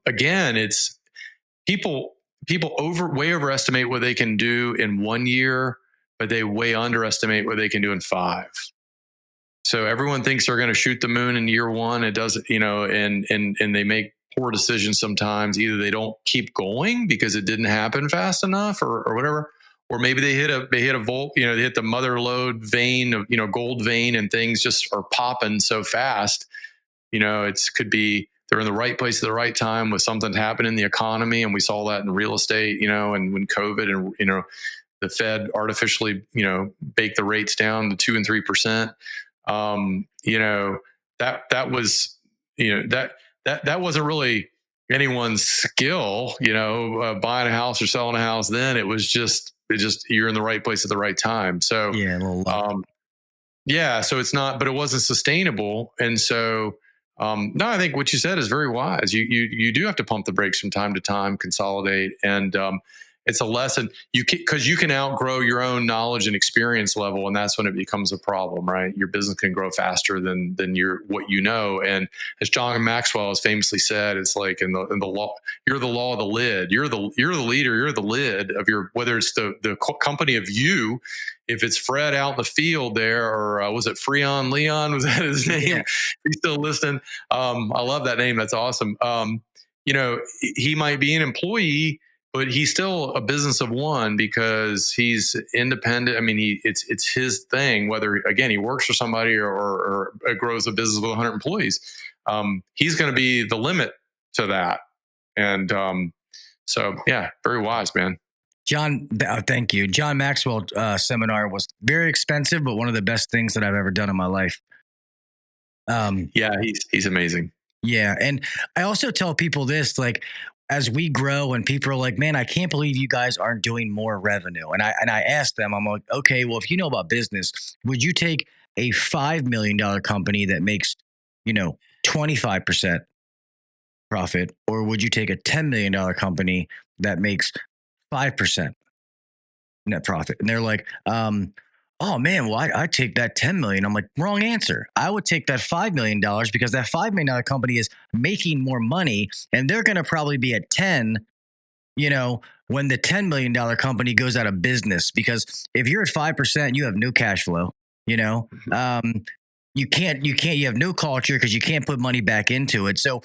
again, it's people way overestimate what they can do in 1 year, but they way underestimate what they can do in 5. So everyone thinks they're going to shoot the moon in year 1. It doesn't, and they make poor decisions sometimes. Either they don't keep going because it didn't happen fast enough or whatever, or maybe they hit a volt, they hit the mother lode vein of, gold vein, and things just are popping so fast. It could be they're in the right place at the right time with something happening in the economy. And we saw that in real estate, and when COVID and, the Fed artificially, baked the rates down to 2% and 3%. That was, that wasn't really anyone's skill, buying a house or selling a house. Then it just you're in the right place at the right time. So yeah, so it's not, but it wasn't sustainable. And so, no, I think what you said is very wise. You do have to pump the brakes from time to time, consolidate, and it's a lesson because you can outgrow your own knowledge and experience level, and that's when it becomes a problem, right? Your business can grow faster than what you know. And as John Maxwell has famously said, it's like in the law, you're the law of the lid. You're the leader. You're the lid of your, whether it's the company of you. If it's Fred out in the field there, or was it Freon Leon? Was that his name? Yeah. He's still listening. I love that name. That's awesome. He might be an employee, but he's still a business of one because he's independent. I mean, it's his thing, whether, again, he works for somebody or grows a business with 100 employees. He's going to be the limit to that. And very wise, man. John, thank you. John Maxwell seminar was very expensive, but one of the best things that I've ever done in my life. He's amazing. Yeah. And I also tell people this, like, as we grow and people are like, man, I can't believe you guys aren't doing more revenue. And I asked them, I'm like, okay, well, if you know about business, would you take a $5 million company that makes, 25% profit, or would you take a $10 million company that makes 5% net profit? And they're like, oh man, well, I'd take that 10 million. I'm like, wrong answer. I would take that $5 million because that $5 million company is making more money, and they're going to probably be at 10, when the $10 million company goes out of business. Because if you're at 5%, you have no cash flow, you have no culture because you can't put money back into it. So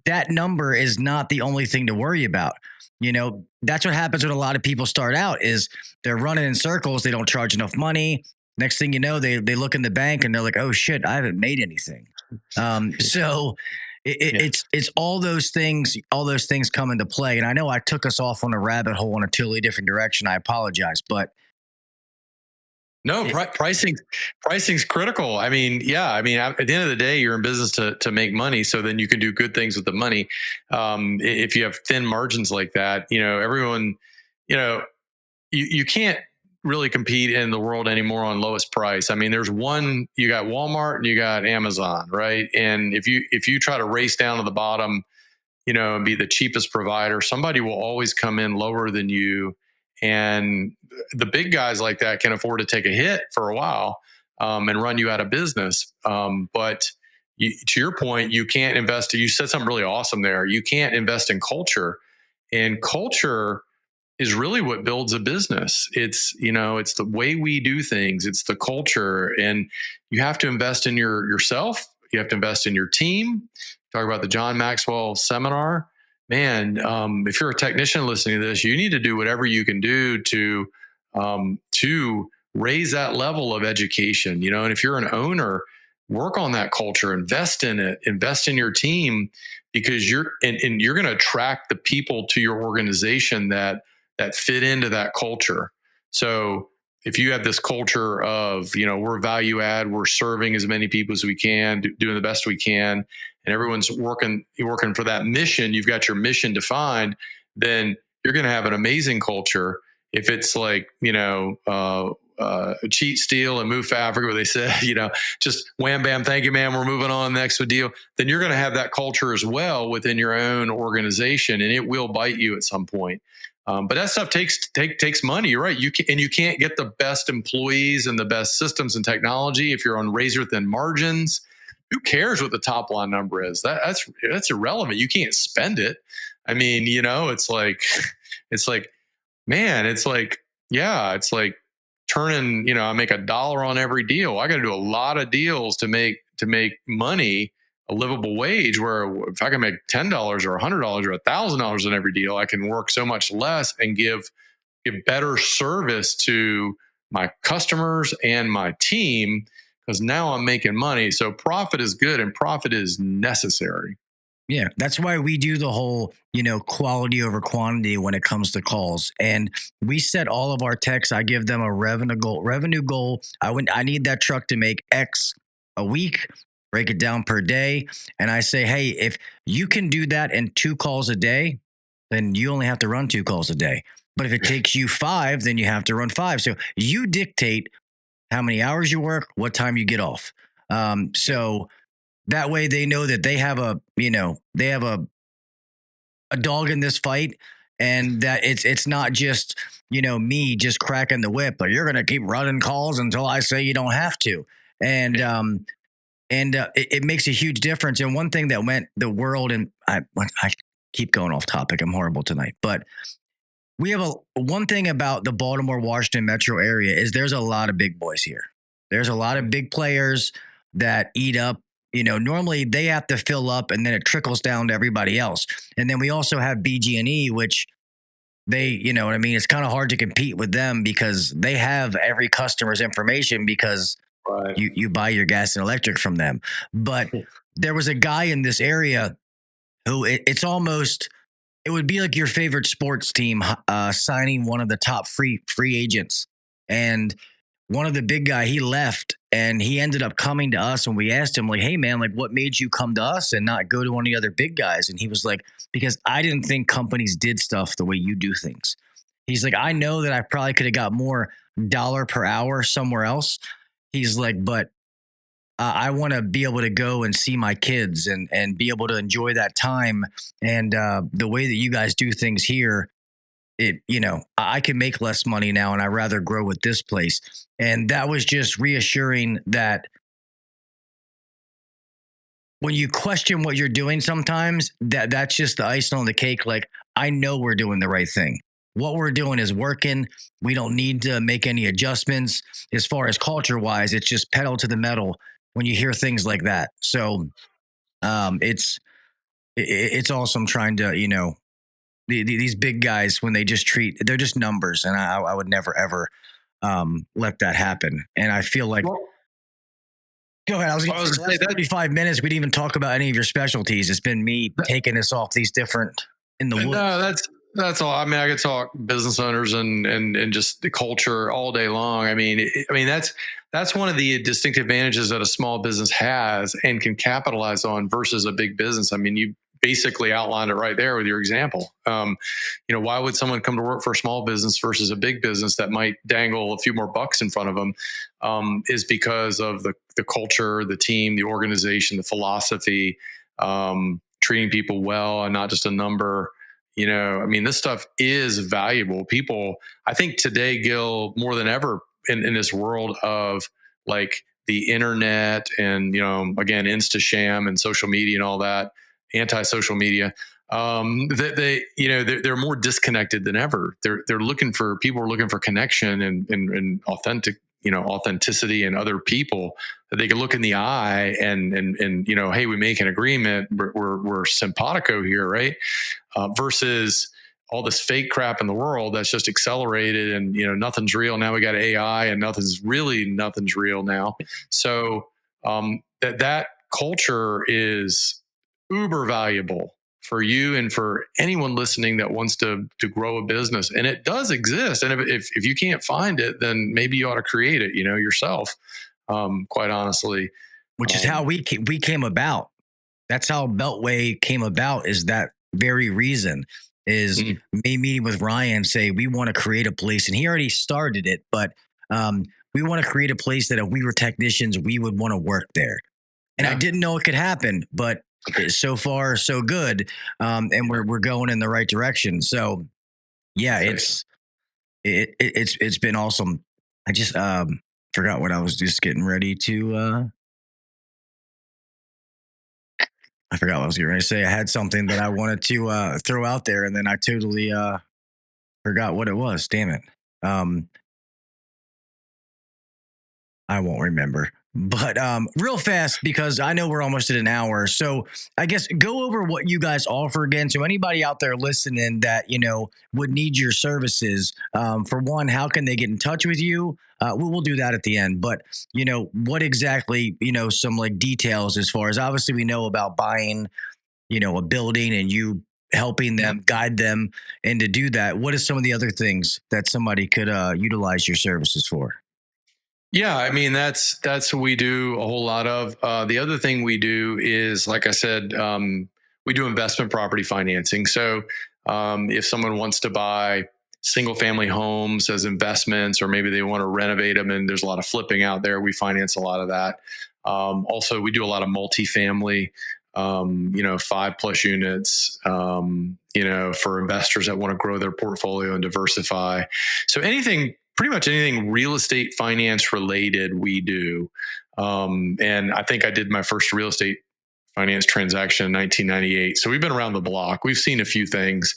that number is not the only thing to worry about. That's what happens when a lot of people start out is they're running in circles. They don't charge enough money. Next thing you know, they look in the bank and they're like, oh shit, I haven't made anything. So It's all those things come into play. And I know I took us off on a rabbit hole in a totally different direction. I apologize, but no, pricing's critical. I mean, at the end of the day, you're in business to make money. So then you can do good things with the money. If you have thin margins like that, everyone, you can't really compete in the world anymore on lowest price. I mean, you got Walmart and you got Amazon, right? And if you try to race down to the bottom, and be the cheapest provider, somebody will always come in lower than you. And the big guys like that can afford to take a hit for a while and run you out of business. But to your point, you can't invest. You said something really awesome there. You can't invest in culture, and culture is really what builds a business. It's the way we do things. It's the culture, and you have to invest in yourself. You have to invest in your team. Talk about the John Maxwell seminar. Man, if you're a technician listening to this, you need to do whatever you can do to raise that level of education. And if you're an owner, work on that culture, invest in it, invest in your team, because you're going to attract the people to your organization that fit into that culture. So if you have this culture of, we're value add, we're serving as many people as we can, doing the best we can, and everyone's working for that mission, you've got your mission defined, then you're going to have an amazing culture. If it's like, cheat, steal, and move for Africa, what they said, just wham, bam, thank you, man, we're moving on, next deal, then you're going to have that culture as well within your own organization, and it will bite you at some point. But that stuff takes money. You're right. You can't get the best employees and the best systems and technology if you're on razor thin margins. Who cares what the top line number is? That's irrelevant. You can't spend it. I mean, it's like turning. I make $1 on every deal. I got to do a lot of deals to make money, a livable wage, where if I can make $10 or $100 or $1,000 on every deal, I can work so much less and give better service to my customers and my team, because now I'm making money. So profit is good and profit is necessary. Yeah, that's why we do the whole, quality over quantity when it comes to calls. And we set all of our techs, I give them a revenue goal. I need that truck to make X a week, break it down per day. And I say, hey, if you can do that in 2 calls a day, then you only have to run 2 calls a day. But if it takes you 5, then you have to run 5. So you dictate how many hours you work, what time you get off. So that way they know that they have a dog in this fight, and that it's not just, me just cracking the whip, but you're going to keep running calls until I say you don't have to. And, it makes a huge difference. And one thing that went the world, and I keep going off topic. I'm horrible tonight, but we have one thing about the Baltimore, Washington metro area is there's a lot of big boys here. There's a lot of big players that eat up. Normally they have to fill up, and then it trickles down to everybody else. And then we also have BG&E, which they, it's kind of hard to compete with them because they have every customer's information because right. you buy your gas and electric from them. But there was a guy in this area who it's almost, it would be like your favorite sports team signing one of the top free agents. And one of the big guy, he left, and he ended up coming to us, and we asked him, like, hey man, like, what made you come to us and not go to one of the other big guys? And he was like, because I didn't think companies did stuff the way you do things. He's like, I know that I probably could have got more dollar per hour somewhere else. He's like, but I want to be able to go and see my kids and be able to enjoy that time. And the way that you guys do things here, I can make less money now, and I'd rather grow with this place. And that was just reassuring that when you question what you're doing, sometimes that's just the icing on the cake. Like, I know we're doing the right thing. What we're doing is working. We don't need to make any adjustments. As far as culture wise, it's just pedal to the metal when you hear things like that. So it's awesome trying to, these big guys, when they're just numbers. And I would never, ever let that happen. And I feel like, Go ahead. I was going to say that 35 minutes. We didn't even talk about any of your specialties. It's been me taking us off these different in the woods. No, that's all. I mean, I could talk business owners and just the culture all day long. I mean, that's one of the distinct advantages that a small business has and can capitalize on versus a big business. I mean, you basically outlined it right there with your example. Why would someone come to work for a small business versus a big business that might dangle a few more bucks in front of them? Is because of the culture, the team, the organization, the philosophy, treating people well and not just a number. This stuff is valuable. People, I think today, Gil, more than ever in this world of like the internet and, again, Instasham and social media and all that, anti-social media, that they're more disconnected than ever. People are looking for connection and authenticity and other people that they can look in the eye and hey, we make an agreement. We're simpatico here, right? Versus all this fake crap in the world that's just accelerated and nothing's real. Now we got AI and nothing's real now. So that culture is uber valuable for you and for anyone listening that wants to grow a business. And it does exist. And if you can't find it, then maybe you ought to create it, yourself, quite honestly. Which is how we came about. That's how Beltway came about, is that very reason, is me meeting with Ryan, say, we want to create a place. And he already started it, but we want to create a place that if we were technicians, we would want to work there. And I didn't know it could happen, but so far so good, and we're going in the right direction. So yeah, it's been awesome. I just forgot what I was just getting ready to. I forgot what I was getting ready to say. I had something that I wanted to throw out there, and then I totally forgot what it was. Damn it. I won't remember. But real fast, because I know we're almost at an hour. So I guess go over what you guys offer again. So anybody out there listening that, would need your services, for one, how can they get in touch with you? We'll do that at the end. But, what exactly, some like details as far as, obviously we know about buying, a building and you helping them, guide them. And to do that, what are some of the other things that somebody could utilize your services for? Yeah, that's what we do a whole lot of. The other thing we do is, like I said, we do investment property financing. So if someone wants to buy single family homes as investments, or maybe they want to renovate them and there's a lot of flipping out there, we finance a lot of that. Also, we do a lot of multifamily, 5+ units, for investors that want to grow their portfolio and diversify. So pretty much anything real estate finance related, we do. And I think I did my first real estate finance transaction in 1998. So we've been around the block. We've seen a few things.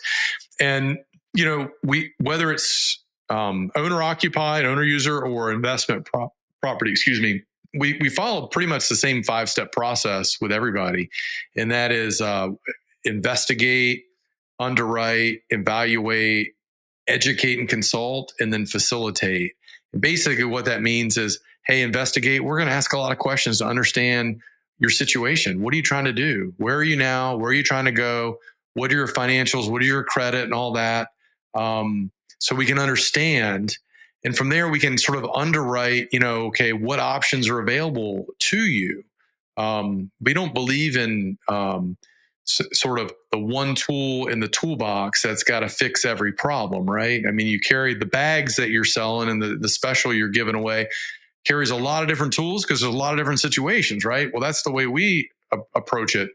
And, whether it's owner occupied, owner user, or investment property, we follow pretty much the same 5-step process with everybody. And that is investigate, underwrite, evaluate, educate and consult, and then facilitate. And basically what that means is, hey, investigate. We're going to ask a lot of questions to understand your situation. What are you trying to do? Where are you now? Where are you trying to go? What are your financials? What are your credit and all that? So we can understand. And from there, we can sort of underwrite, okay, what options are available to you? We don't believe in sort of the one tool in the toolbox that's got to fix every problem, right? You carry the bags that you're selling and the special you're giving away carries a lot of different tools because there's a lot of different situations, right? Well, that's the way we approach it.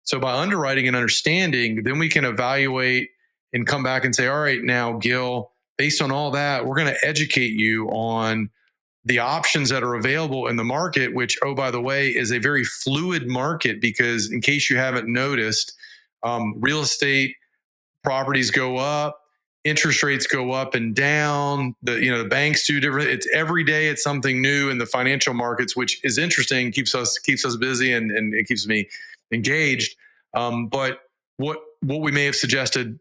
So by underwriting and understanding, then we can evaluate and come back and say, all right, now, Gil, based on all that, we're going to educate you on the options that are available in the market, which, oh, by the way, is a very fluid market, because in case you haven't noticed, real estate properties go up, interest rates go up and down. The banks do different. It's every day it's something new in the financial markets, which is interesting, keeps us busy and it keeps me engaged. But what we may have suggested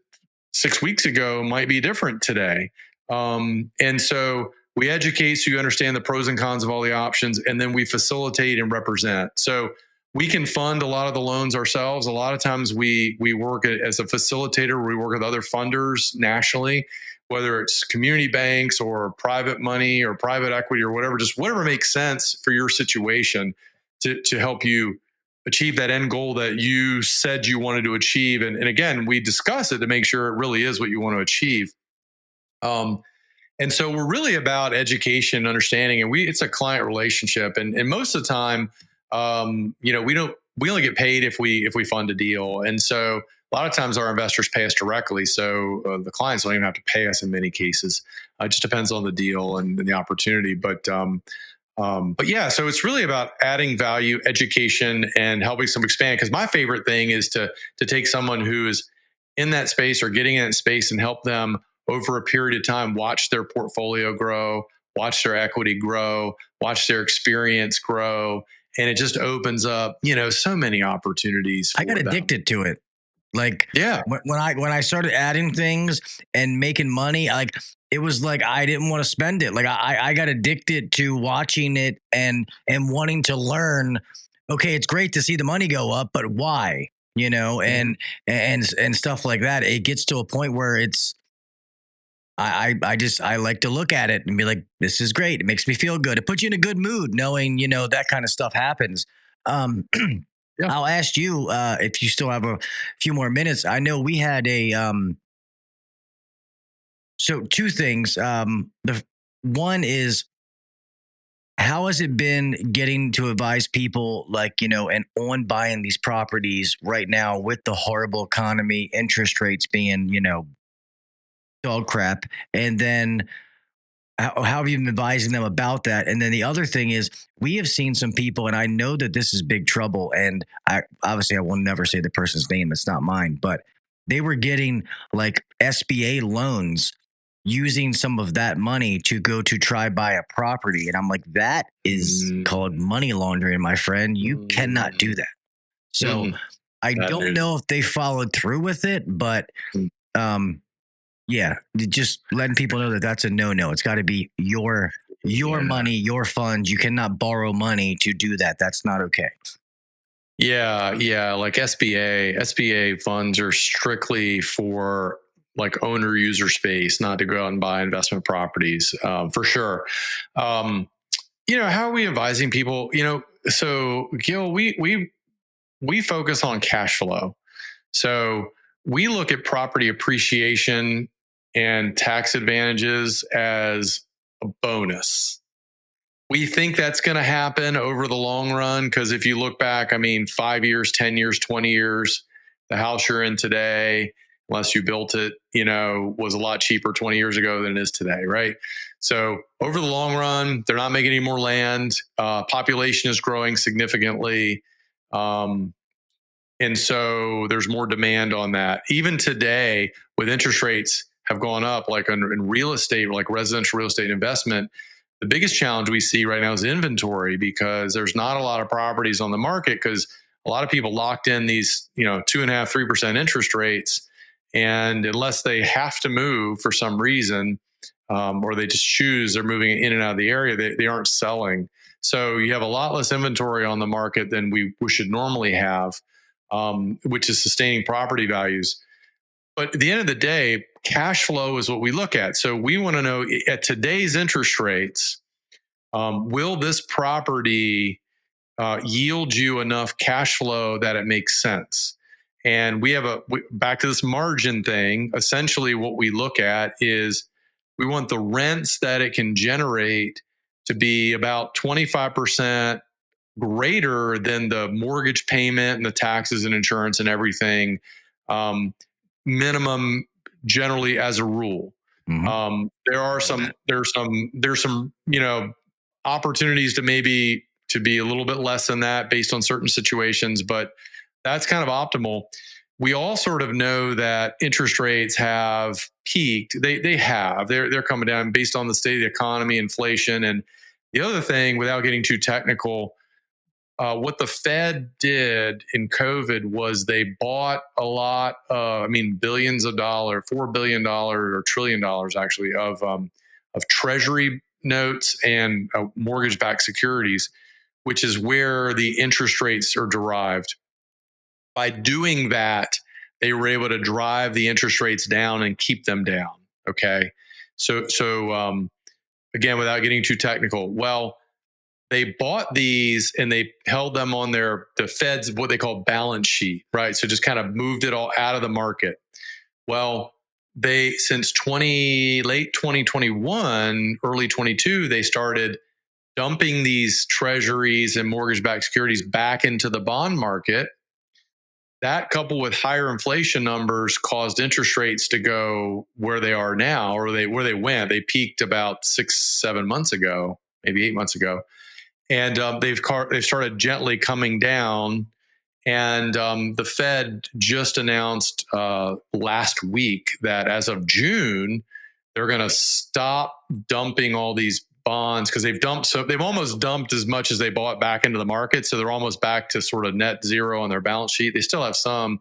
6 weeks ago might be different today. And so We educate so you understand the pros and cons of all the options, and then we facilitate and represent. So we can fund a lot of the loans ourselves. A lot of times we work as a facilitator. We work with other funders nationally, whether it's community banks or private money or private equity or whatever, just whatever makes sense for your situation to help you achieve that end goal that you said you wanted to achieve. And again, we discuss it to make sure it really is what you want to achieve. And so we're really about education and understanding, and it's a client relationship. And most of the time, we only get paid if we fund a deal. And so a lot of times our investors pay us directly. So the clients don't even have to pay us in many cases. It just depends on the deal and the opportunity. But yeah, so it's really about adding value, education, and helping them expand. Because my favorite thing is to take someone who is in that space or getting in that space and help them over a period of time, watch their portfolio grow, watch their equity grow, watch their experience grow. And it just opens up, so many opportunities. I got addicted to it. Like, yeah, when I started adding things and making money, like it was like I didn't want to spend it. Like I got addicted to watching it and wanting to learn. Okay, it's great to see the money go up, but why? And stuff like that. It gets to a point where it's. I like to look at it and be like, this is great. It makes me feel good. It puts you in a good mood knowing, that kind of stuff happens. Yeah. I'll ask you if you still have a few more minutes. I know we had so two things. The one is, how has it been getting to advise people and on buying these properties right now with the horrible economy, interest rates being, dog crap. And then how have you been advising them about that? And then the other thing is, we have seen some people, and I know that this is big trouble. And I will never say the person's name. It's not mine, but they were getting like SBA loans using some of that money to go to try buy a property. And I'm like, that is called money laundering, my friend. You cannot do that. So I don't know if they followed through with it, but, yeah, just letting people know that that's a no-no. It's got to be your money, your funds. You cannot borrow money to do that. That's not okay. Yeah. Like SBA funds are strictly for like owner user space, not to go out and buy investment properties, for sure. How are we advising people? So Gil, we focus on cash flow. So we look at property appreciation and tax advantages as a bonus. We think that's going to happen over the long run, because if you look back, 5 years, 10 years, 20 years, the house you're in today, unless you built it, was a lot cheaper 20 years ago than it is today, right? So over the long run, they're not making any more land. Population is growing significantly. And so there's more demand on that. Even today, with interest rates have gone up, like in real estate, like residential real estate investment, the biggest challenge we see right now is inventory, because there's not a lot of properties on the market, because a lot of people locked in these, 2.5%, 3% interest rates. And unless they have to move for some reason, or they just choose, they're moving in and out of the area, they aren't selling. So you have a lot less inventory on the market than we should normally have, which is sustaining property values. But at the end of the day, cash flow is what we look at. So we want to know, at today's interest rates, will this property yield you enough cash flow that it makes sense? And we have back to this margin thing. Essentially, what we look at is we want the rents that it can generate to be about 25% greater than the mortgage payment and the taxes and insurance and everything, minimum, generally, as a rule. Mm-hmm. There's some opportunities to maybe to be a little bit less than that based on certain situations, but that's kind of optimal. We all sort of know that interest rates have peaked. They're coming down based on the state of the economy, inflation. And the other thing, without getting too technical, what the Fed did in COVID was they bought a lot, billions of dollars, $4 billion or $1 trillion actually of Treasury notes and mortgage-backed securities, which is where the interest rates are derived. By doing that, they were able to drive the interest rates down and keep them down. Okay. So again, without getting too technical, well, they bought these and they held them on the Fed's, what they call balance sheet, right? So just kind of moved it all out of the market. Well, since late 2021, early 22, they started dumping these treasuries and mortgage-backed securities back into the bond market. That, coupled with higher inflation numbers, caused interest rates to go where they are now, or where they went. They peaked about 6-7 months ago, maybe 8 months ago, and they've started gently coming down. And the Fed just announced last week that as of June, they're going to stop dumping all these bonds, because they've almost dumped as much as they bought back into the market. So they're almost back to sort of net zero on their balance sheet. They still have some,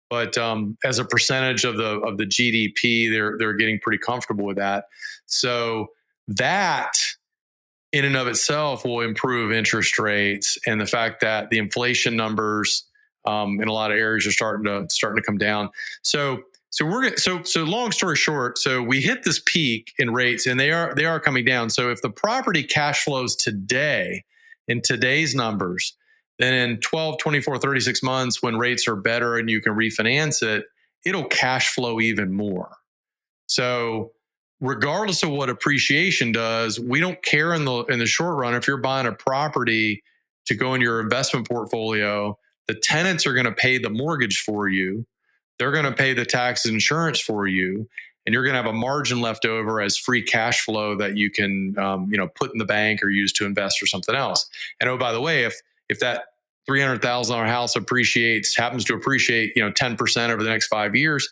but as a percentage of the GDP, they're getting pretty comfortable with that. So that in and of itself will improve interest rates, and the fact that the inflation numbers in a lot of areas are starting to come down. So long story short, so we hit this peak in rates, and they are coming down. So if the property cash flows today in today's numbers, then in 12, 24, 36 months, when rates are better and you can refinance it, it'll cash flow even more. So regardless of what appreciation does, we don't care in the short run. If you're buying a property to go in your investment portfolio, the tenants are going to pay the mortgage for you. They're going to pay the taxes and insurance for you, and you're going to have a margin left over as free cash flow that you can, put in the bank or use to invest or something else. And oh, by the way, if that $300,000 house happens to appreciate, 10% over the next 5 years,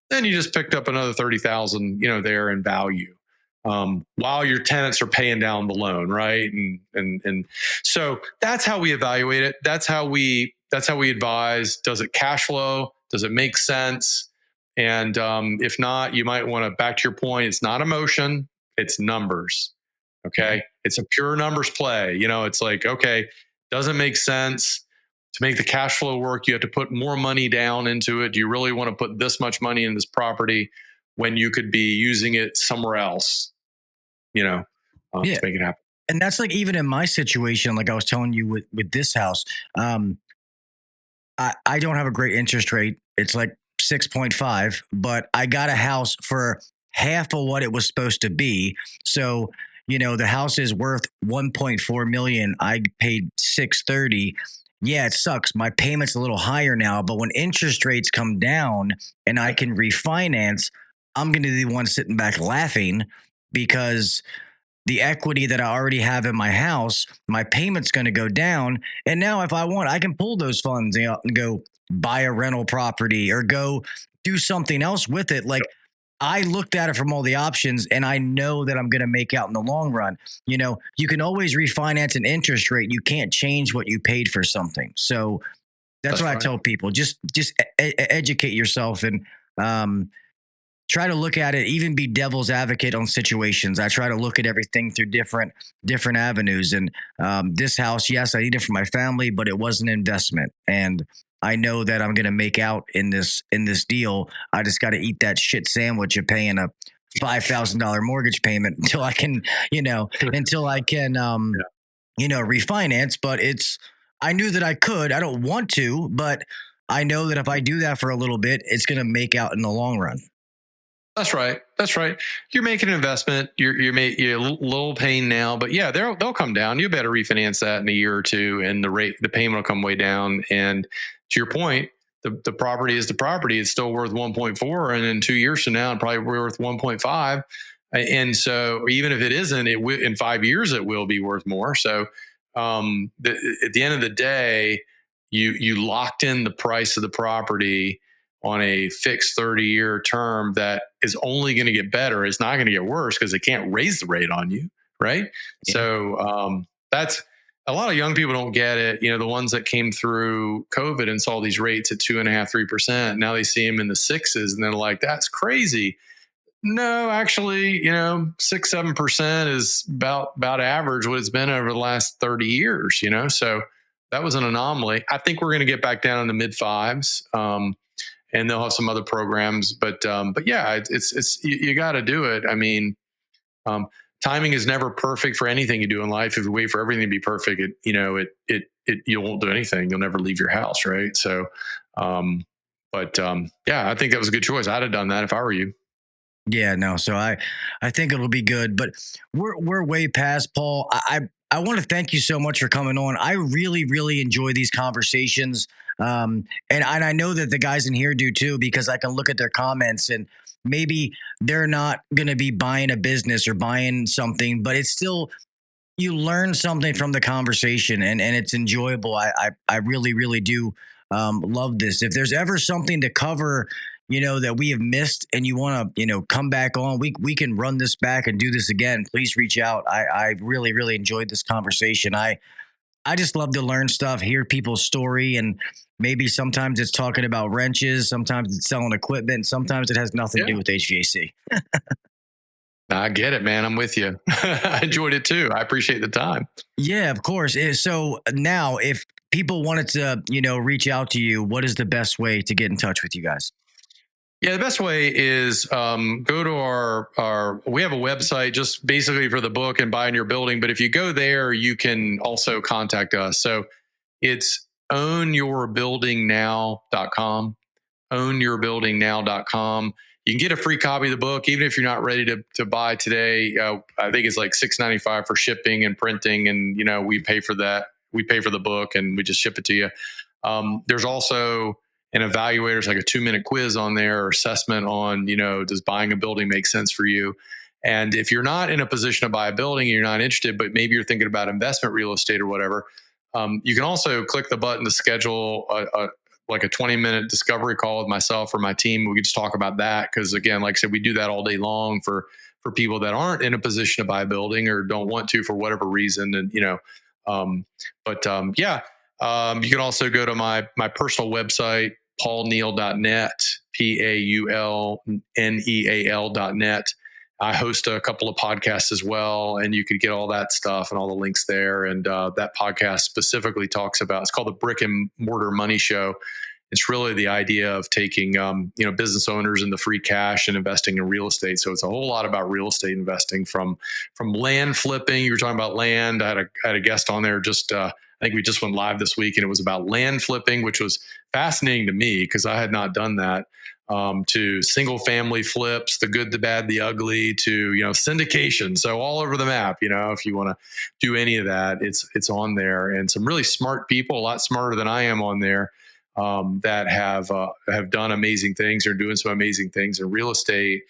then you just picked up another $30,000, there in value, while your tenants are paying down the loan, right? And so that's how we evaluate it. That's how we advise. Does it cash flow? Does it make sense? And if not, you might want to, back to your point, it's not emotion, it's numbers. Okay. It's a pure numbers play. It's like, okay, doesn't make sense to make the cash flow work. You have to put more money down into it. Do you really want to put this much money in this property when you could be using it somewhere else, to make it happen? And that's like, even in my situation, like I was telling you with this house, I don't have a great interest rate. It's like 6.5, but I got a house for half of what it was supposed to be. So, the house is worth 1.4 million. I paid 630. Yeah, it sucks. My payment's a little higher now, but when interest rates come down and I can refinance, I'm going to be the one sitting back laughing, because the equity that I already have in my house, my payment's going to go down. And now if I want, I can pull those funds and go buy a rental property or go do something else with it. Like, I looked at it from all the options, and I know that I'm going to make out in the long run. You can always refinance an interest rate. You can't change what you paid for something. So that's what right. I tell people. Just educate yourself and try to look at it, even be devil's advocate on situations. I try to look at everything through different avenues. And this house, yes, I need it for my family, but it was an investment. And I know that I'm going to make out in this deal. I just got to eat that shit sandwich of paying a $5,000 mortgage payment until I can, refinance. But I knew that I could. I don't want to, but I know that if I do that for a little bit, it's going to make out in the long run. That's right. You're making an investment. You're a little pain now, but yeah, they'll come down. You better refinance that in a year or two, and the payment will come way down. And to your point, the property is the property. It's still worth 1.4, and in 2 years from now, it's probably worth 1.5. And so, even if it isn't, in 5 years it will be worth more. So, at the end of the day, you locked in the price of the property on a fixed 30-year term that is only going to get better. It's not going to get worse because they can't raise the rate on you, right? Yeah. So that's a lot of young people don't get it. The ones that came through COVID and saw these rates at 2.5%, 3%. Now they see them in the 6s, and they're like, "That's crazy." No, actually, 6-7% is about average what it's been over the last 30 years. So that was an anomaly. I think we're going to get back down in the mid fives, and they'll have some other programs. But yeah, it's you got to do it. I mean, timing is never perfect for anything you do in life. If you wait for everything to be perfect, you won't do anything. You'll never leave your house, right? So, yeah, I think that was a good choice. I'd have done that if I were you. Yeah, no. So I think it'll be good, but we're way past, Paul. I want to thank you so much for coming on. I really, really enjoy these conversations. And I know that the guys in here do too, because I can look at their comments and maybe they're not going to be buying a business or buying something, but it's still, you learn something from the conversation and it's enjoyable. I really, really do love this. If there's ever something to cover, that we have missed and you want to, come back on, we can run this back and do this again. Please reach out. I really, really enjoyed this conversation. I just love to learn stuff, hear people's story, and maybe sometimes it's talking about wrenches, sometimes it's selling equipment, sometimes it has nothing to do with HVAC. I get it, man. I'm with you. I enjoyed it too. I appreciate the time. Yeah, of course. So now if people wanted to, reach out to you, what is the best way to get in touch with you guys? Yeah, the best way is go to our. We have a website just basically for the book and buying your building. But if you go there, you can also contact us. So it's ownyourbuildingnow.com. Ownyourbuildingnow.com. You can get a free copy of the book, even if you're not ready to buy today. I think it's like $6.95 for shipping and printing, and we pay for that. We pay for the book, and we just ship it to you. There's also an evaluator, it's like a 2-minute quiz on there or assessment on, does buying a building make sense for you? And if you're not in a position to buy a building and you're not interested, but maybe you're thinking about investment real estate or whatever, you can also click the button to schedule like a 20-minute discovery call with myself or my team. We can just talk about that. Cause again, like I said, we do that all day long for people that aren't in a position to buy a building or don't want to for whatever reason. And, you can also go to my personal website, paulneal.net, paulneal.net. I host a couple of podcasts as well, and you could get all that stuff and all the links there. And that podcast specifically talks about, it's called the Brick and Mortar Money Show. It's really the idea of taking, business owners into free cash and investing in real estate. So it's a whole lot about real estate investing, from land flipping. You were talking about land. I had a guest on there just, I think we just went live this week, and it was about land flipping, which was fascinating to me because I had not done that. To single family flips, the good, the bad, the ugly, to syndication. So all over the map. If you want to do any of that, it's on there, and some really smart people, a lot smarter than I am, on there. That have done amazing things or doing some amazing things in real estate.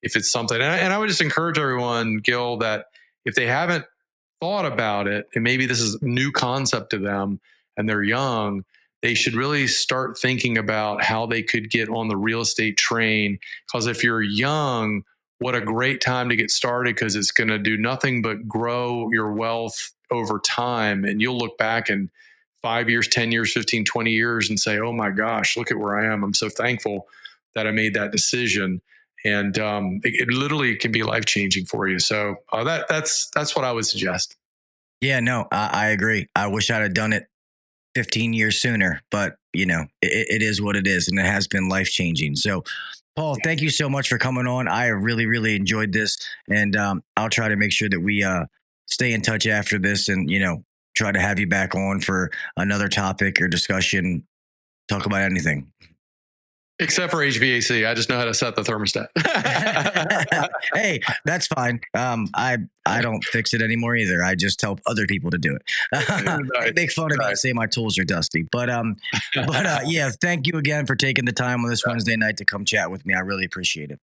If it's something, and I would just encourage everyone, Gil, that if they haven't thought about it, and maybe this is a new concept to them and they're young, they should really start thinking about how they could get on the real estate train. Because if you're young, what a great time to get started, because it's going to do nothing but grow your wealth over time. And you'll look back in 5 years, 10 years, 15, 20 years and say, oh my gosh, look at where I am. I'm so thankful that I made that decision. And it literally can be life-changing for you. So that's what I would suggest. Yeah, no, I agree. I wish I'd have done it 15 years sooner, but it is what it is, and it has been life-changing. So Paul, thank you so much for coming on. I really, really enjoyed this, and I'll try to make sure that we stay in touch after this, and try to have you back on for another topic or discussion, talk about anything. Except for HVAC. I just know how to set the thermostat. Hey, that's fine. I don't fix it anymore either. I just help other people to do it. I make fun of me and say my tools are dusty. But yeah, thank you again for taking the time on this Wednesday night to come chat with me. I really appreciate it.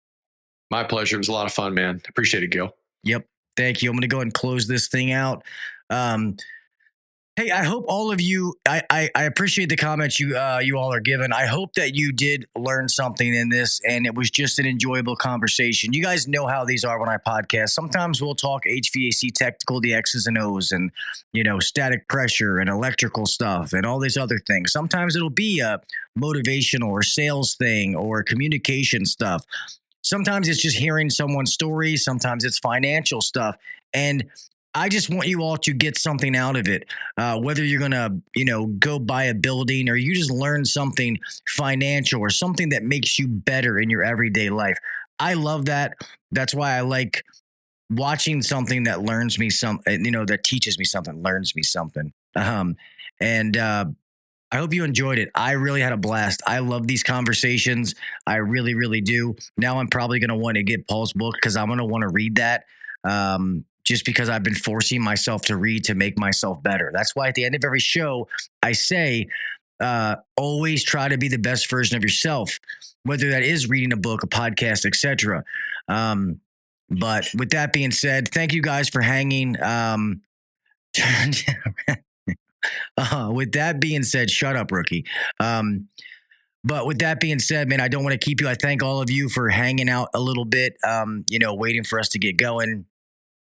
My pleasure. It was a lot of fun, man. Appreciate it, Gil. Yep. Thank you. I'm going to go ahead and close this thing out. Hey, I hope all of you, I appreciate the comments you all are giving. I hope that you did learn something in this, and it was just an enjoyable conversation. You guys know how these are when I podcast. Sometimes we'll talk HVAC technical, the X's and O's, and, static pressure and electrical stuff and all these other things. Sometimes it'll be a motivational or sales thing or communication stuff. Sometimes it's just hearing someone's story. Sometimes it's financial stuff. And I just want you all to get something out of it. Whether you're going to, go buy a building or you just learn something financial or something that makes you better in your everyday life. I love that. That's why I like watching something that learns me that teaches me something, learns me something. And I hope you enjoyed it. I really had a blast. I love these conversations. I really, really do. Now I'm probably going to want to get Paul's book because I'm going to want to read that. Just because I've been forcing myself to read to make myself better. That's why at the end of every show, I say, always try to be the best version of yourself, whether that is reading a book, a podcast, etc. But with that being said, thank you guys for hanging. With that being said, shut up, rookie. But with that being said, man, I don't want to keep you. I thank all of you for hanging out a little bit, waiting for us to get going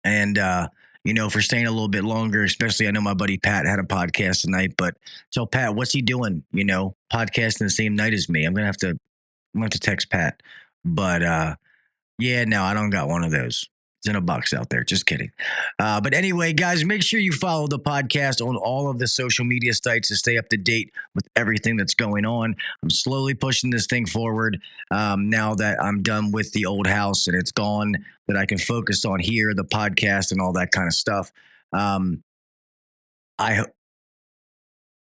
and, for staying a little bit longer, especially I know my buddy Pat had a podcast tonight, but tell Pat, what's he doing? Podcasting the same night as me. I'm going to have to text Pat, but, yeah, no, I don't got one of those. It's in a box out there. Just kidding. But anyway, guys, make sure you follow the podcast on all of the social media sites to stay up to date with everything that's going on. I'm slowly pushing this thing forward now that I'm done with the old house and it's gone, that I can focus on here, the podcast and all that kind of stuff.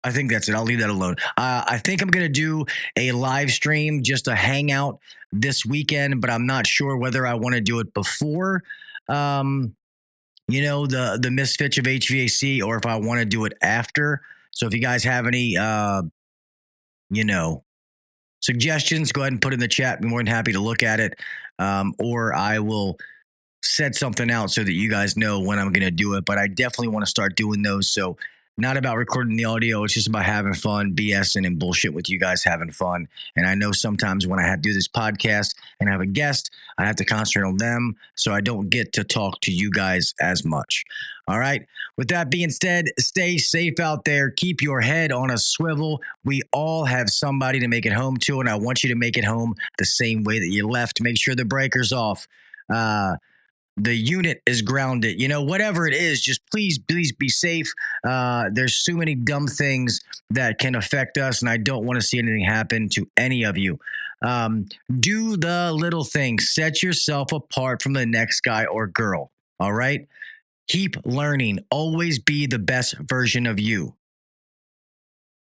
I think that's it. I'll leave that alone. I think I'm going to do a live stream, just a hangout this weekend, but I'm not sure whether I want to do it before, the misfitch of HVAC or if I want to do it after. So if you guys have any, suggestions, go ahead and put in the chat. Be more than happy to look at it. Or I will set something out so that you guys know when I'm going to do it. But I definitely want to start doing those. So not about recording the audio. It's just about having fun, BSing and bullshit with you guys, having fun. And I know sometimes when I have to do this podcast and have a guest, I have to concentrate on them. So I don't get to talk to you guys as much. All right. With that being said, stay safe out there. Keep your head on a swivel. We all have somebody to make it home to. And I want you to make it home the same way that you left. Make sure the breaker's off. The unit is grounded, whatever it is, just please be safe. There's so many dumb things that can affect us, and I don't want to see anything happen to any of you. Do the little things. Set yourself apart from the next guy or girl. All right? Keep learning. Always be the best version of you.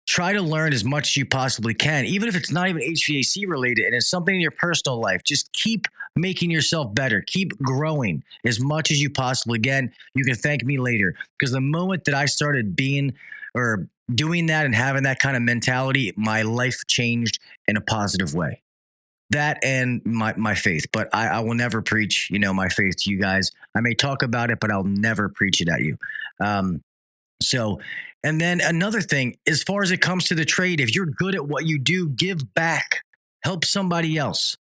Try to learn as much as you possibly can, even if it's not even HVAC related and it's something in your personal life. Just keep making yourself better. Keep growing as much as you possibly can. You can thank me later, because the moment that I started being or doing that and having that kind of mentality, my life changed in a positive way. That and my faith, but I will never preach, my faith to you guys. I may talk about it, but I'll never preach it at you. And then another thing, as far as it comes to the trade, if you're good at what you do, give back, help somebody else,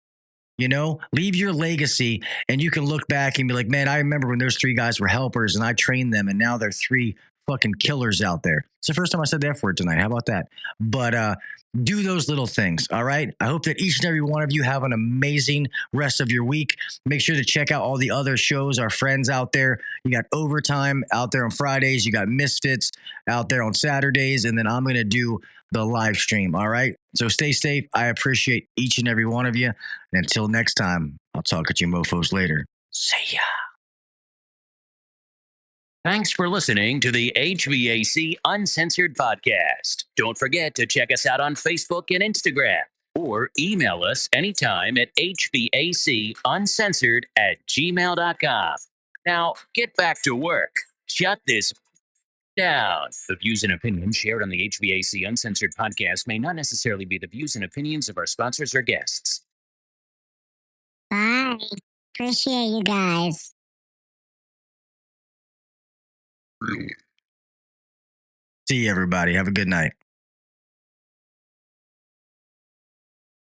leave your legacy, and you can look back and be like, man, I remember when those three guys were helpers and I trained them and now they're three fucking killers out there. It's the first time I said the F word tonight. How about that? But do those little things. All right. I hope that each and every one of you have an amazing rest of your week. Make sure to check out all the other shows, our friends out there. You got Overtime out there on Fridays. You got Misfits out there on Saturdays. And then I'm going to do the live stream. All right. So stay safe. I appreciate each and every one of you. And until next time, I'll talk at you mofos later. See ya. Thanks for listening to the HVAC Uncensored Podcast. Don't forget to check us out on Facebook and Instagram, or email us anytime at hvacuncensored@gmail.com. Now, get back to work. Shut this down. The views and opinions shared on the HVAC Uncensored Podcast may not necessarily be the views and opinions of our sponsors or guests. Bye. Appreciate you guys. See you, everybody. Have a good night.